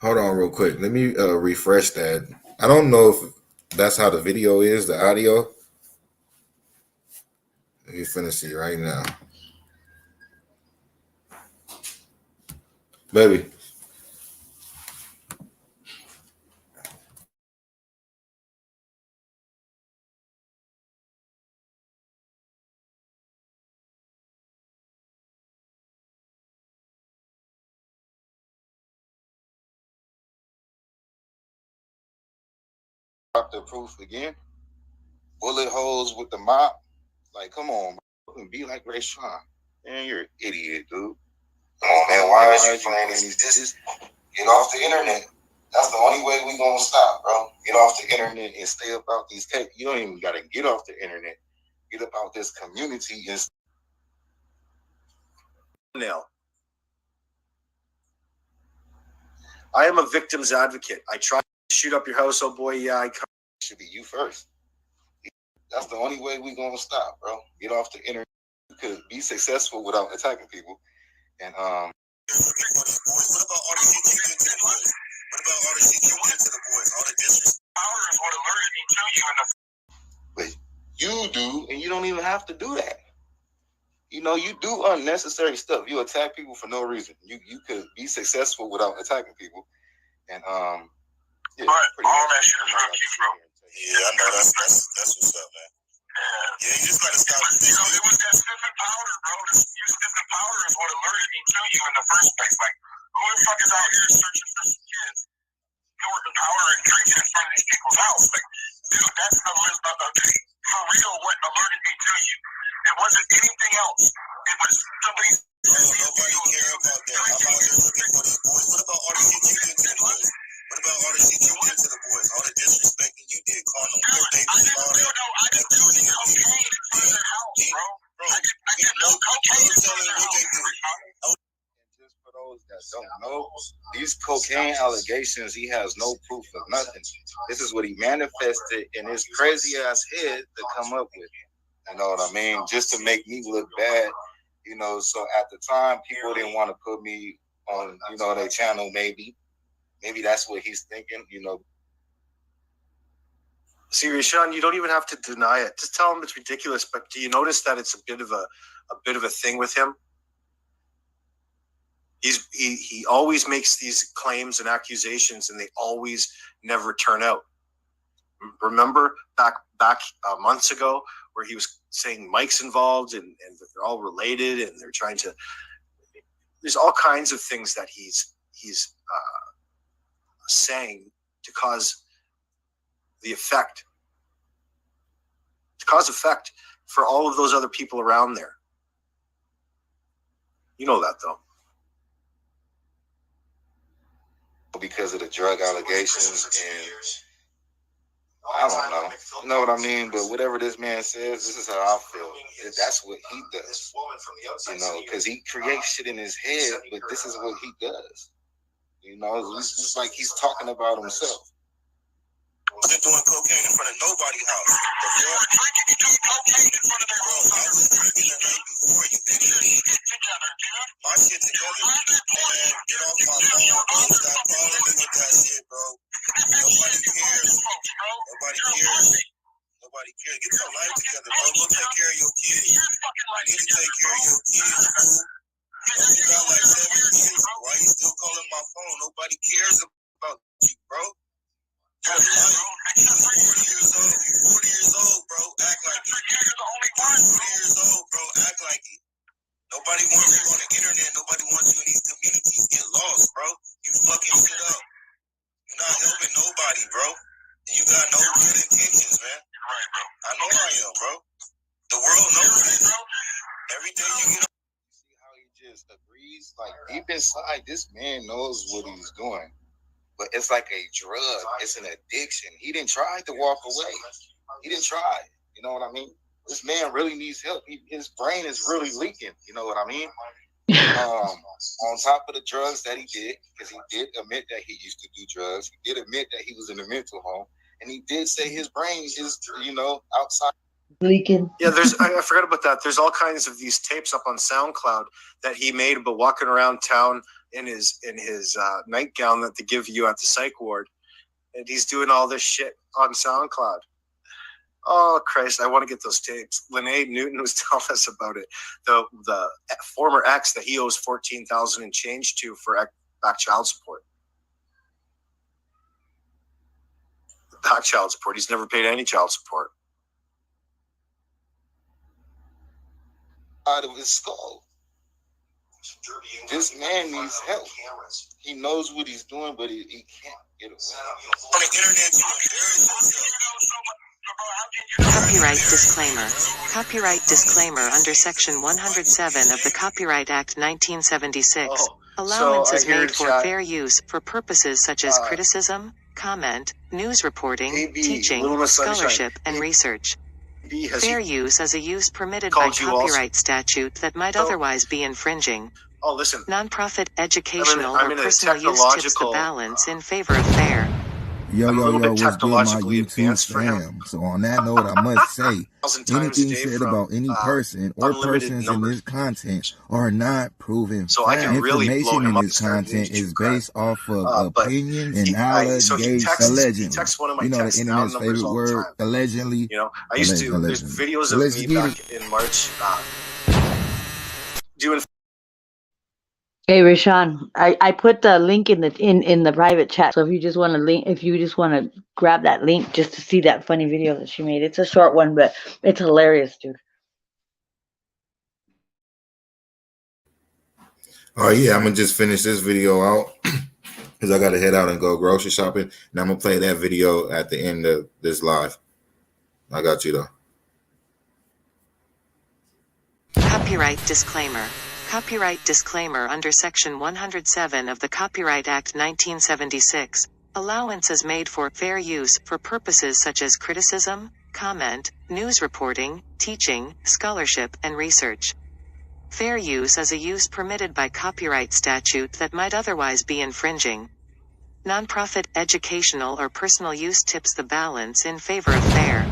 Hold on real quick. Let me refresh that. I don't know if that's how the video is, the audio. You finna see right now. Baby. The proof again. Bullet holes with the mop. Like, come on, bro. Be like Rayshon. Man, you're an idiot, dude. Come on, man. Why is you playing this? Just get off the internet. That's the only way we gonna stop, bro. Get off the internet and stay about these cats. You don't even gotta get off the internet. Get about this community and now. I am a victim's advocate. I tried to shoot up your house, oh boy. Yeah, I should be you first. That's the only way we gonna stop, bro. Get off the internet. You could be successful without attacking people. And what about all the shit you did to the boys? What about all the shit you did to the boys? All the disrespect. Power is what alerted me to you in the. But you do, and you don't even have to do that. You know, you do unnecessary stuff. You attack people for no reason. You could be successful without attacking people. And yeah, all that shit is real cute, bro. Yeah, I know that's what's up, man. Yeah, you just gotta stop. You know, it was that sniffing powder, bro. Your sniffing powder is what alerted me to you in the first place. Like, who the fuck is out here searching for some kids, snorting powder and drinking in front of these people's house? Like, dude, that's the list of for real what alerted me to you. It wasn't anything else. It was somebody. Nobody care about that. I'm out here looking for these boys. What about all the shit you did to the boys? What about all the shit you did to the boys? All the disrespecting you did, calling them good babies and all that. I didn't do any cocaine in front of their house, bro. I did no cocaine in front of their house. And just for those that don't know, these cocaine allegations, he has no proof of nothing. This is what he manifested in his crazy ass head to come up with. You know what I mean? Just to make me look bad. You know, so at the time, people didn't want to put me on, you know, their channel, maybe. Maybe that's what he's thinking, you know. See, Rayshon, you don't even have to deny it. Just tell him it's ridiculous. But do you notice that it's a bit of a thing with him? He always makes these claims and accusations, and they always never turn out. Remember back months ago where he was saying Mike's involved and they're all related and they're trying to. There's all kinds of things that he's saying to cause effect for all of those other people around there. You know that though. Because of the drug allegations and I don't know. You know what I mean? But whatever this man says, this is how I feel. That's what he does. You know, because he creates shit in his head, but this is what he does. You know, it's just like he's talking about himself. I wasn't doing cocaine in front of nobody's house. You were drinking and doing cocaine in front of their house. I was drinking the night before you did your shit together, dude. My shit together. Man, get off my phone, bro. Stop calling me with that shit, bro. Nobody cares. Nobody cares. Nobody cares. Get your life together, bro. Go take care of your kids. You need to take care of your kids, fool. You got like 7 kids. Why you still calling my phone? Nobody cares about you, bro. You're 40 years old. You're 40 years old, bro. Act like it. You're the only one. 40 years old, bro. Act like it. Nobody wants you on the internet. Nobody wants you in these communities. Get lost, bro. You fucking shit up. You're not helping nobody, bro. And you got no good intentions, man. Right, bro. I know I am, bro. The world knows it, bro. Every day you get up. You see how he just agrees? Like, deep inside, this man knows what he's doing. But it's like a drug. It's an addiction. He didn't try to walk away. He didn't try. You know what I mean? This man really needs help. His brain is really leaking. You know what I mean? On top of the drugs that he did, because he did admit that he used to do drugs. He did admit that he was in a mental home. And he did say his brain is, you know, outside. leaking. Yeah, I forgot about that. There's all kinds of these tapes up on SoundCloud that he made about walking around town in his nightgown that they give you at the psych ward, and he's doing all this shit on SoundCloud. Oh Christ, I want to get those tapes. Lene Newton was telling us about it. The former ex that he owes $14,000 and change to for back child support. Back child support. He's never paid any child support. Out of his skull. This man needs help. He knows what he's doing, but he can't get away. On the internet, Copyright disclaimer. Copyright disclaimer under Section 107 of the Copyright Act 1976. Allowances made for fair use for purposes such as criticism, comment, news reporting, teaching, scholarship, and research. Fair use as a use permitted by copyright statute that might otherwise be infringing. Oh, listen. Nonprofit, educational, or personal use tips the balance in favor of fair. Yo, what's good, my YouTube fam? So on that note, I must say, anything said about any person or persons in this content are not proven fact. Information in this content is based off of opinions and allegations, allegedly. You know, the internet's favorite word, allegedly. You know, I used to, there's videos of me back in March doing. Hey Rayshon, I put the link in the private chat. So if you just want to grab that link just to see that funny video that she made. It's a short one, but it's hilarious, dude. Oh yeah, I'm gonna just finish this video out because I gotta head out and go grocery shopping, and I'm gonna play that video at the end of this live. I got you though. Copyright disclaimer. Copyright disclaimer under Section 107 of the Copyright Act 1976. Allowances made for fair use for purposes such as criticism, comment, news reporting, teaching, scholarship, and research. Fair use as a use permitted by copyright statute that might otherwise be infringing. Nonprofit, educational, or personal use tips the balance in favor of fair.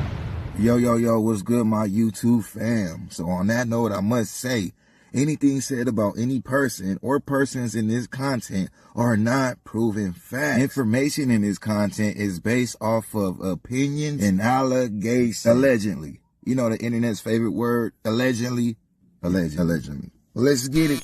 Yo, what's good, my YouTube fam? So on that note, I must say, anything said about any person or persons in this content are not proven fact. Information in this content is based off of opinions and allegations, allegedly. You know, the internet's favorite word, allegedly. Allegedly. Well, let's get it.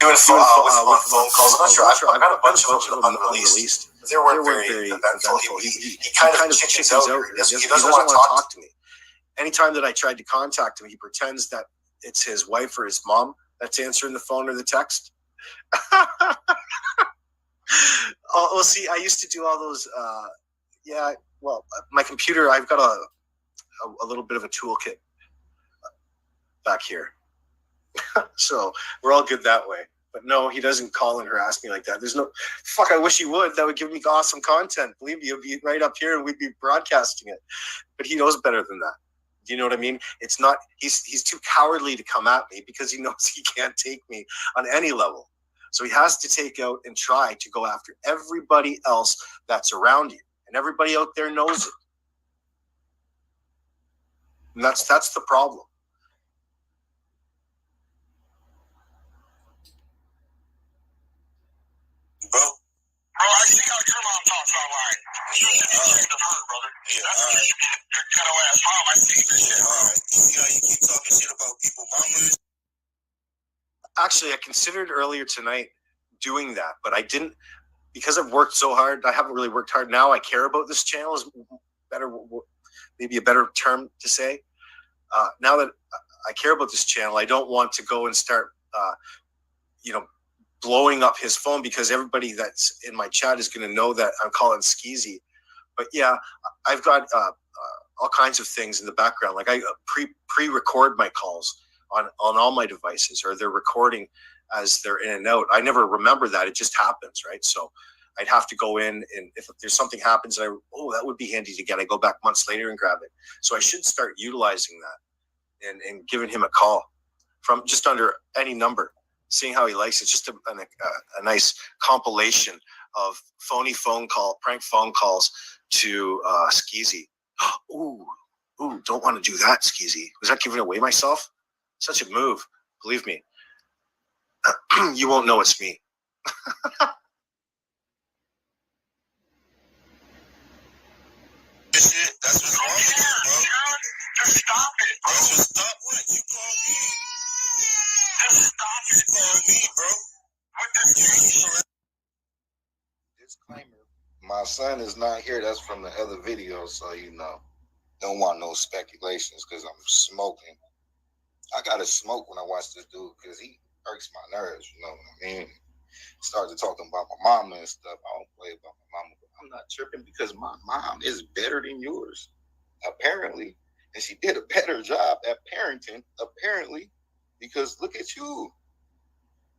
Doing phone calls. I'm not sure. I've got a bunch of them unreleased. They weren't very eventful. He kind of chickens out. He doesn't want to talk to me. Anytime that I tried to contact him, he pretends that it's his wife or his mom that's answering the phone or the text. Well, see, I used to do all those. My computer, I've got a little bit of a toolkit back here. So we're all good that way. But no, he doesn't call and harass me like that. There's no fuck. I wish he would. That would give me awesome content. Believe me, it would be right up here and we'd be broadcasting it. But he knows better than that. Do you know what I mean? It's not. He's too cowardly to come at me because he knows he can't take me on any level. So he has to take out and try to go after everybody else that's around you, and everybody out there knows it. And that's the problem. Bro, I see how your mom talks online. Brother. Your ghetto ass mom, I see this shit. You see how you keep talking shit about people, mamas? Actually, I considered earlier tonight doing that, but I didn't because I've worked so hard. I haven't really worked hard. Now I care about this channel is better, maybe a better term to say. Now that I care about this channel, I don't want to go and start, blowing up his phone because everybody that's in my chat is going to know that I'm calling skeezy. But yeah, I've got all kinds of things in the background. Like I pre-record my calls on all my devices, or they're recording as they're in and out. I never remember that. It just happens, right? So I'd have to go in, and if there's something happens, that would be handy to get. I go back months later and grab it. So I should start utilizing that and giving him a call from just under any number. seeing how he likes it. It's just a nice compilation of prank phone calls to Skeezy. Ooh, don't want to do that, Skeezy. Was that giving away myself? Such a move. Believe me. You won't know it's me. Shit, that's what's wrong with you, bro. Just stop it, bro. Just stop what? You call me. Just stop it. You call me, bro. What the Disclaimer: my son is not here. That's from the other video, so don't want no speculations because I'm smoking. I gotta smoke when I watch this dude because he irks my nerves. You know what I mean? Started talking about my mama and stuff. I don't play about my mama, but I'm not tripping because my mom is better than yours, apparently, and she did a better job at parenting, apparently, because look at you.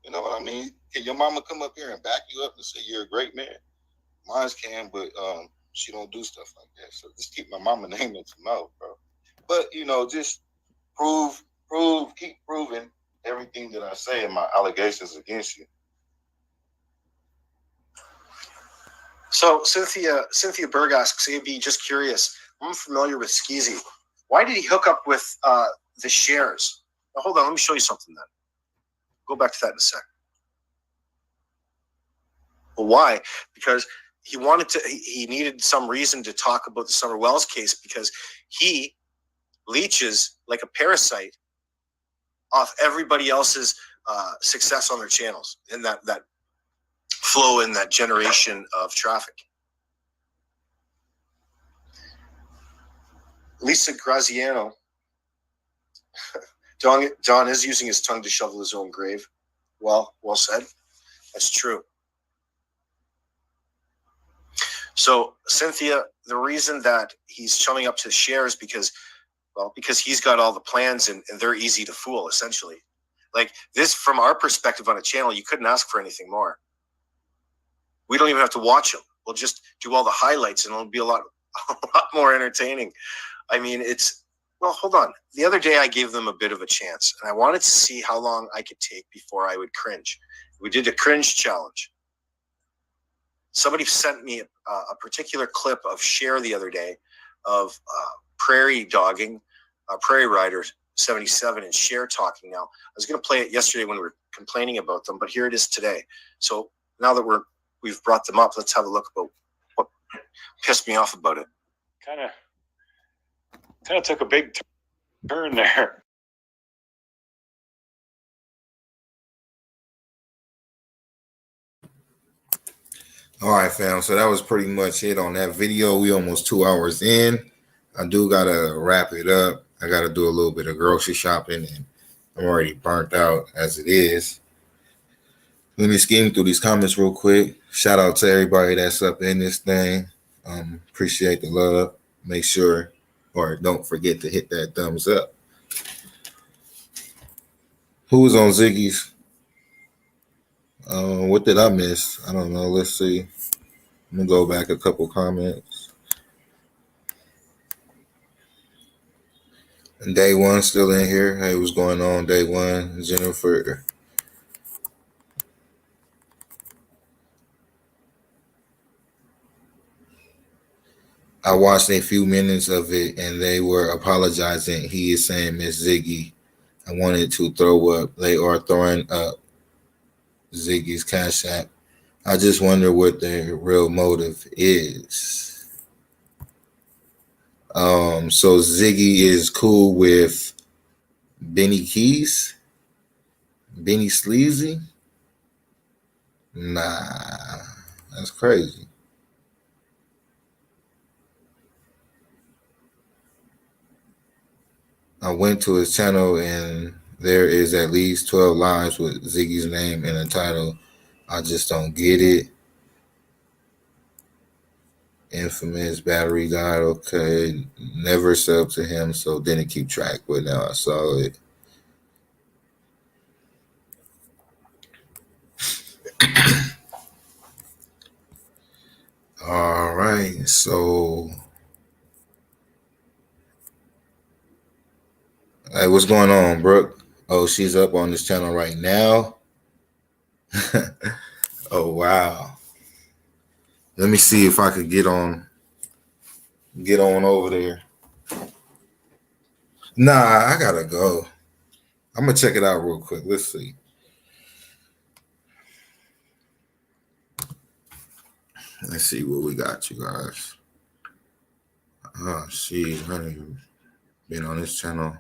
You know what I mean? Can your mama come up here and back you up and say you're a great man? Mine can, but she don't do stuff like that. So just keep my mama name in your mouth, bro. But just keep proving everything that I say in my allegations against you. So Cynthia Berg asks, AB, just curious. I'm familiar with Skeezy. Why did he hook up with the shares? Now, hold on, let me show you something then. Go back to that in a sec. Well, why? Because he needed some reason to talk about the Summer Wells case because he leeches like a parasite off everybody else's success on their channels and that flow in that generation of traffic. Lisa Graziano. Don is using his tongue to shovel his own grave. Well said. That's true. So Cynthia, the reason that he's chumming up to shares because he's got all the plans and they're easy to fool, essentially. Like this, from our perspective on a channel, you couldn't ask for anything more. We don't even have to watch them. We'll just do all the highlights and it'll be a lot more entertaining. I mean, hold on. The other day I gave them a bit of a chance and I wanted to see how long I could take before I would cringe. We did a cringe challenge. Somebody sent me a particular clip of Cher the other day of prairie dogging, Prairie Rider 77 and Cher talking now. I was going to play it yesterday when we were complaining about them, but here it is today. So now that we've brought them up, let's have a look about what pissed me off about it. Kind of took a big turn there. All right, fam. So that was pretty much it on that video. We almost 2 hours in. I do gotta wrap it up. I gotta do a little bit of grocery shopping, and I'm already burnt out as it is. Let me skim through these comments real quick. Shout out to everybody that's up in this thing. Appreciate the love. Make sure, or don't forget to hit that thumbs up. Who was on Ziggy's? What did I miss? I don't know. Let's see. I'm gonna go back a couple comments. And Day One still in here. Hey, what's going on, Day One? Jennifer. I watched a few minutes of it and they were apologizing. He is saying, Miss Ziggy, I wanted to throw up. They are throwing up Ziggy's Cash App. I just wonder what their real motive is. So Ziggy is cool with Benny Keys? Benny Sleazy? Nah, that's crazy. I went to his channel and there is at least 12 lives with Ziggy's name in the title. I just don't get it. Infamous battery died. Okay. Never subbed to him, so didn't keep track, but now I saw it. All right. So, hey, what's going on, Brooke? Oh, she's up on this channel right now. Oh wow. Let me see if I could get on over there. Nah, I gotta go. I'm gonna check it out real quick. Let's see. Let's see what we got, you guys. Oh, she's honey, been on this channel.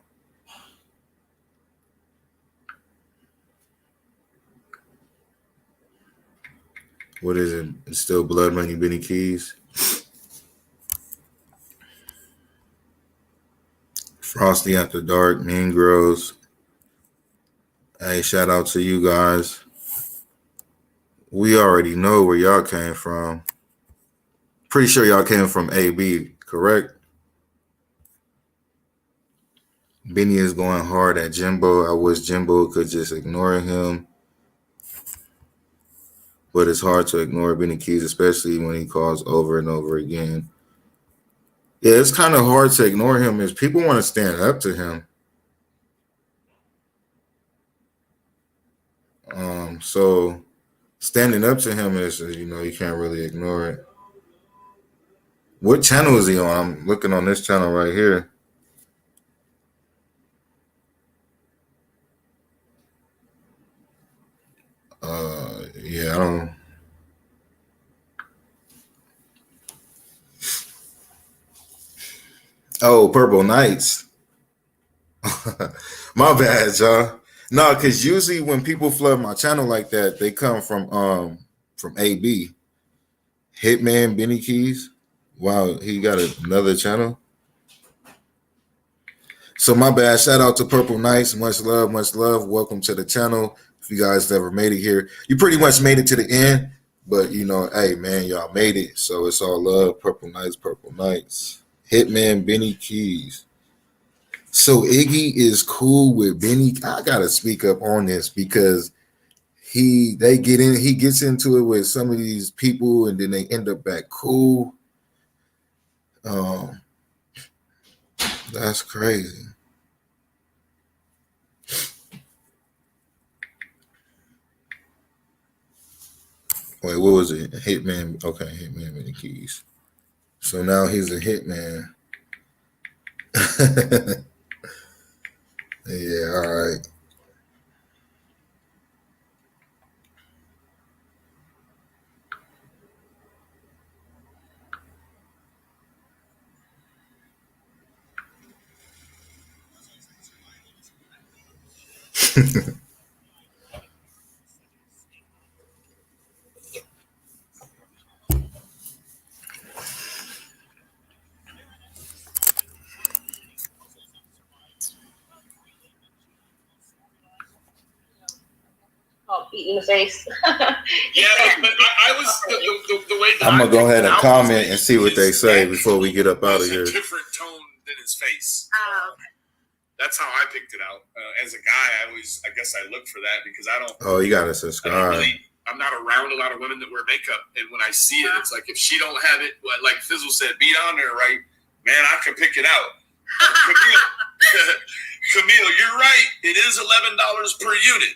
What is it? It's still Blood Money Benny Keys. Frosty After Dark, Mean Girls. Hey, shout out to you guys. We already know where y'all came from. Pretty sure y'all came from AB, correct? Benny is going hard at Jimbo. I wish Jimbo could just ignore him. But it's hard to ignore Benny Keys, especially when he calls over and over again. Yeah, it's kind of hard to ignore him as people want to stand up to him. So standing up to him is, you know, you can't really ignore it. What channel is he on? I'm looking on this channel right here. Yeah, I don't. Oh, Purple Knights. My bad, y'all. No, because usually when people flood my channel like that, they come from AB. Hitman Benny Keys. Wow, he got another channel. So my bad. Shout out to Purple Knights. Much love, much love. Welcome to the channel. If you guys ever made it here, you pretty much made it to the end. But you know, hey man, y'all made it. So it's all love. Purple Knights, Purple Knights. Hitman Benny Keys. So Iggy is cool with Benny. I gotta speak up on this because he gets into it with some of these people and then they end up back cool. That's crazy. Wait, what was it? Hitman. Okay, Hitman Benny Keys. So now he's a hitman. Yeah, all right. Oh, beat in the face. Yeah, but I was the way that I'm gonna go ahead and comment and see what they say before we get up out of here. A different tone than his face. That's how I picked it out. As a guy, I guess I look for that because I don't. Oh, you gotta subscribe. I'm not around a lot of women that wear makeup, and when I see it, it's like if she don't have it, like Fizzle said, beat on there, right? Man, I can pick it out. Camille, you're right. It is $11 per unit.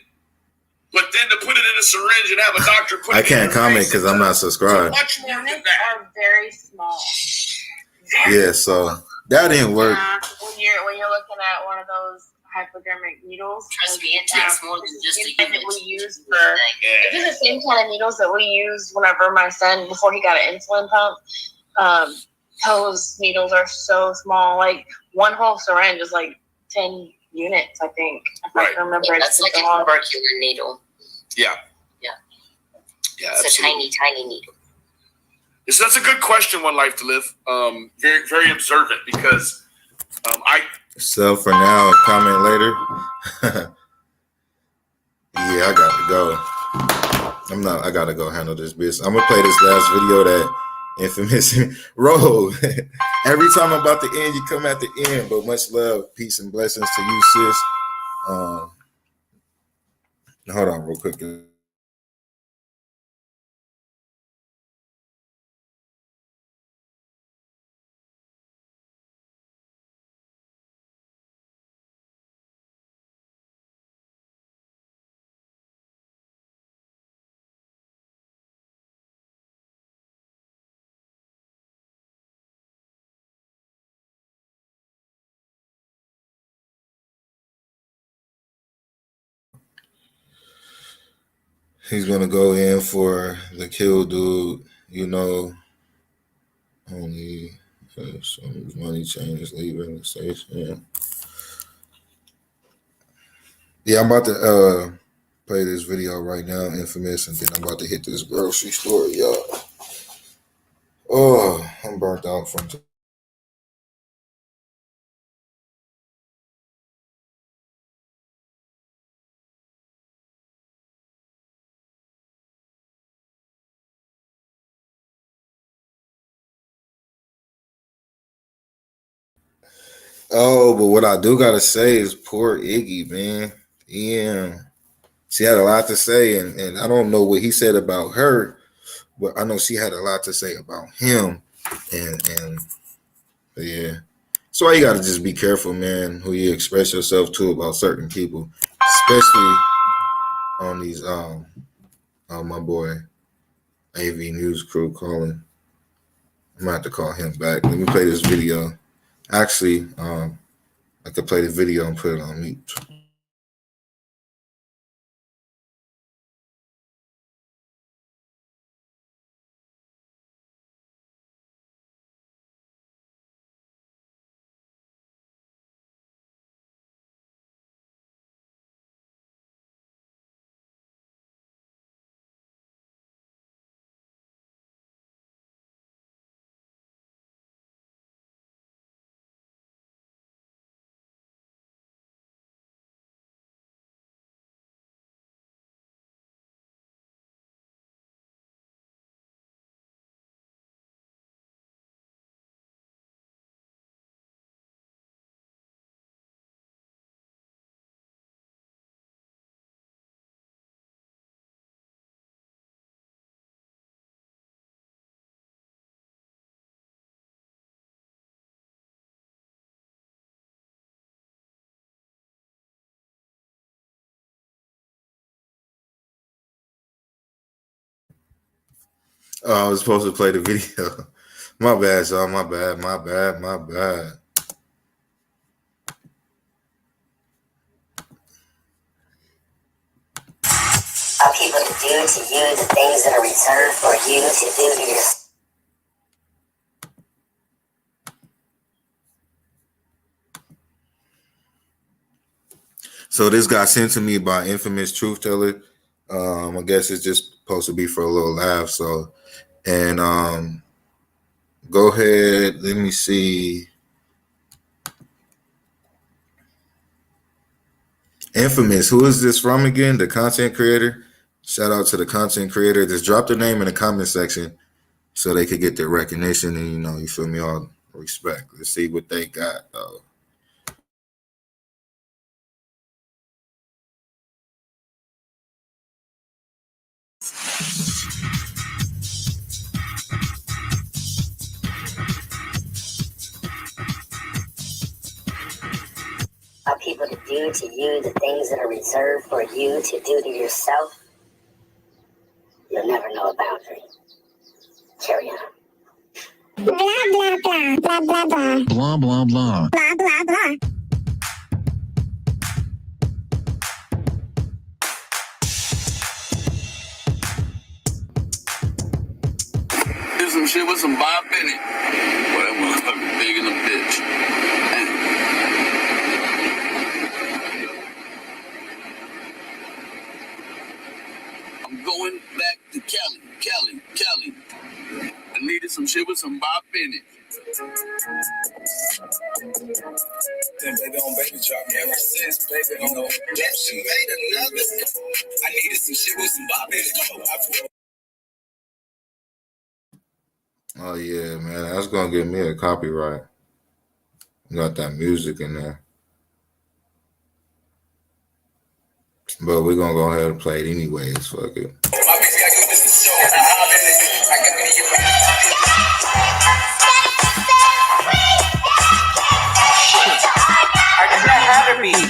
But then to put it in a syringe and have a doctor put I can't comment because I'm not subscribed. Much more than that. Are very small. Yeah, so that didn't work. When you're looking at one of those hypodermic needles, trust me, it takes more than just a unit. We use for it's the same kind of needles that we use whenever my son before he got an insulin pump. Those needles are so small. Like one whole syringe is like 10 units, I think. If I can remember. Yeah, that's like a tubercular needle. Yeah. Yeah. Yeah. It's absolutely. a tiny needle. So that's a good question. One life to live. Very, very observant because So for now, comment later. Yeah, I gotta go. I gotta go handle this business. I'm gonna play this last video that infamous roll. Every time I'm about to end, you come at the end. But much love, peace, and blessings to you, sis. Hold on real quick. He's gonna go in for the kill dude, you know. Only some money changes leaving the station. Yeah, I'm about to play this video right now, Infamous, and then I'm about to hit this grocery store, y'all. Oh, I'm burnt out from. Oh, but what I do gotta say is poor Iggy, man. Yeah, she had a lot to say, and I don't know what he said about her, but I know she had a lot to say about him, and yeah. That's why you gotta just be careful, man, who you express yourself to about certain people, especially on these my boy AV News Crew calling. I'm gonna have to call him back. Let me play this video. Actually, I could play the video and put it on mute. Oh, I was supposed to play the video. My bad, y'all. My bad. Are people to do to you the things that are reserved for you to do to yourself? So this got sent to me by Infamous Truth Teller. I guess it's just supposed to be for a little laugh. So, and go ahead. Let me see. Infamous, who is this from again? The content creator. Shout out to the content creator. Just drop their name in the comment section so they could get their recognition and, you know, you feel me, all respect. Let's see what they got, though. Are people to do to you the things that are reserved for you to do to yourself? You'll never know a boundary. Carry on. Blah, blah, blah, blah, blah, blah. Blah, blah, blah. Blah, blah, blah. Do some shit with some Bob Bennett. Boy, that motherfucker big in the bitch. I'm going back to Cali. I needed some shit with some Bob Bennett. Then baby on baby drop, ever since baby on no redemption made another. I needed some shit with some Bob Bennett. Oh, yeah, man. That's going to give me a copyright. Got that music in there. But we're going to go ahead and play it anyways. Fuck it.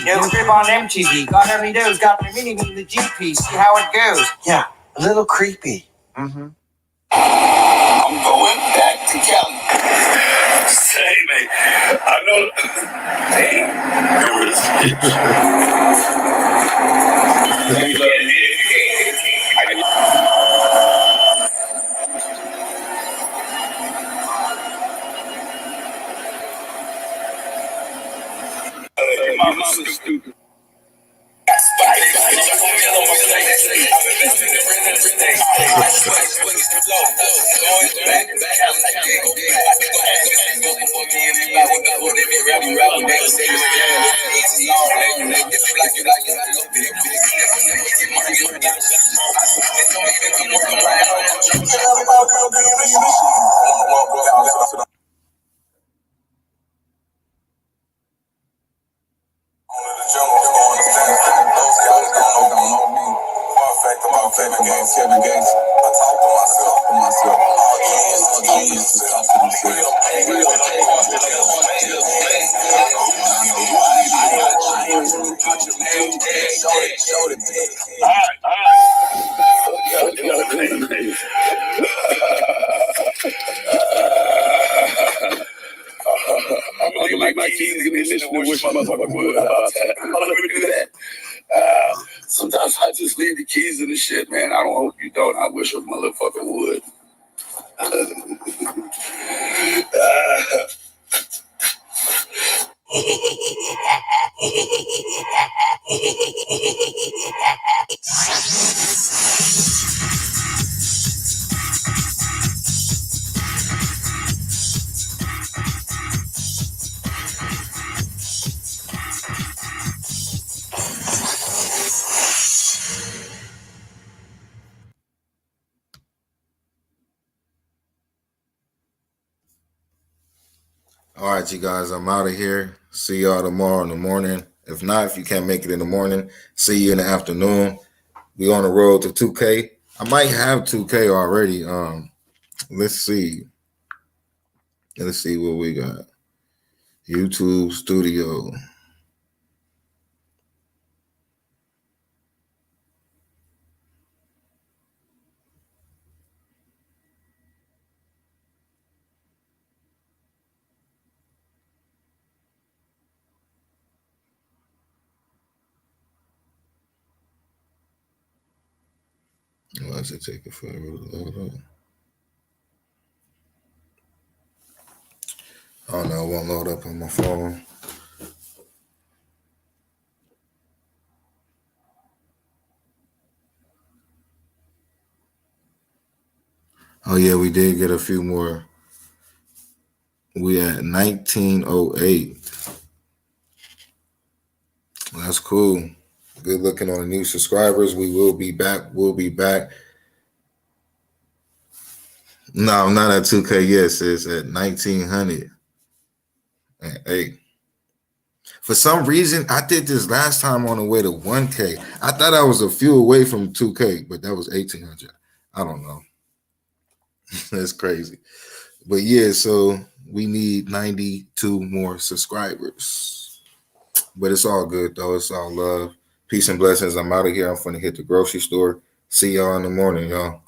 No strip on MTV. Got every nose, got the meaning in the GP. See how it goes. Yeah, a little creepy. Mm-hmm. I'm going back to Cali. Say, mate, I know. Damn. Remember this bitch. I stupid. Kevin Gates. I talk to myself. All geniuses talk to themselves. I'm gonna leave my keys in the ignition and wish my motherfucker would. I'm gonna do that. Sometimes I just leave the keys in the shit, man. I don't hope you don't. I wish a motherfucker would. All right, you guys, I'm out of here. See y'all tomorrow in the morning. If not, if you can't make it in the morning, see you in the afternoon. We on the road to 2K. I might have 2K already. Let's see. Let's see what we got. YouTube Studio. Why does it take forever to load up? Oh no, it won't load up on my phone. Oh yeah, we did get a few more. We at 1908. That's cool. Good looking on the new subscribers. We will be back. We'll be back. No, I'm not at 2K. Yes, it's at 1900. Hey. For some reason, I did this last time on the way to 1K. I thought I was a few away from 2K, but that was 1800. I don't know. That's crazy. But yeah, so we need 92 more subscribers. But it's all good, though. It's all love. Peace and blessings. I'm out of here. I'm finna hit the grocery store. See y'all in the morning, y'all.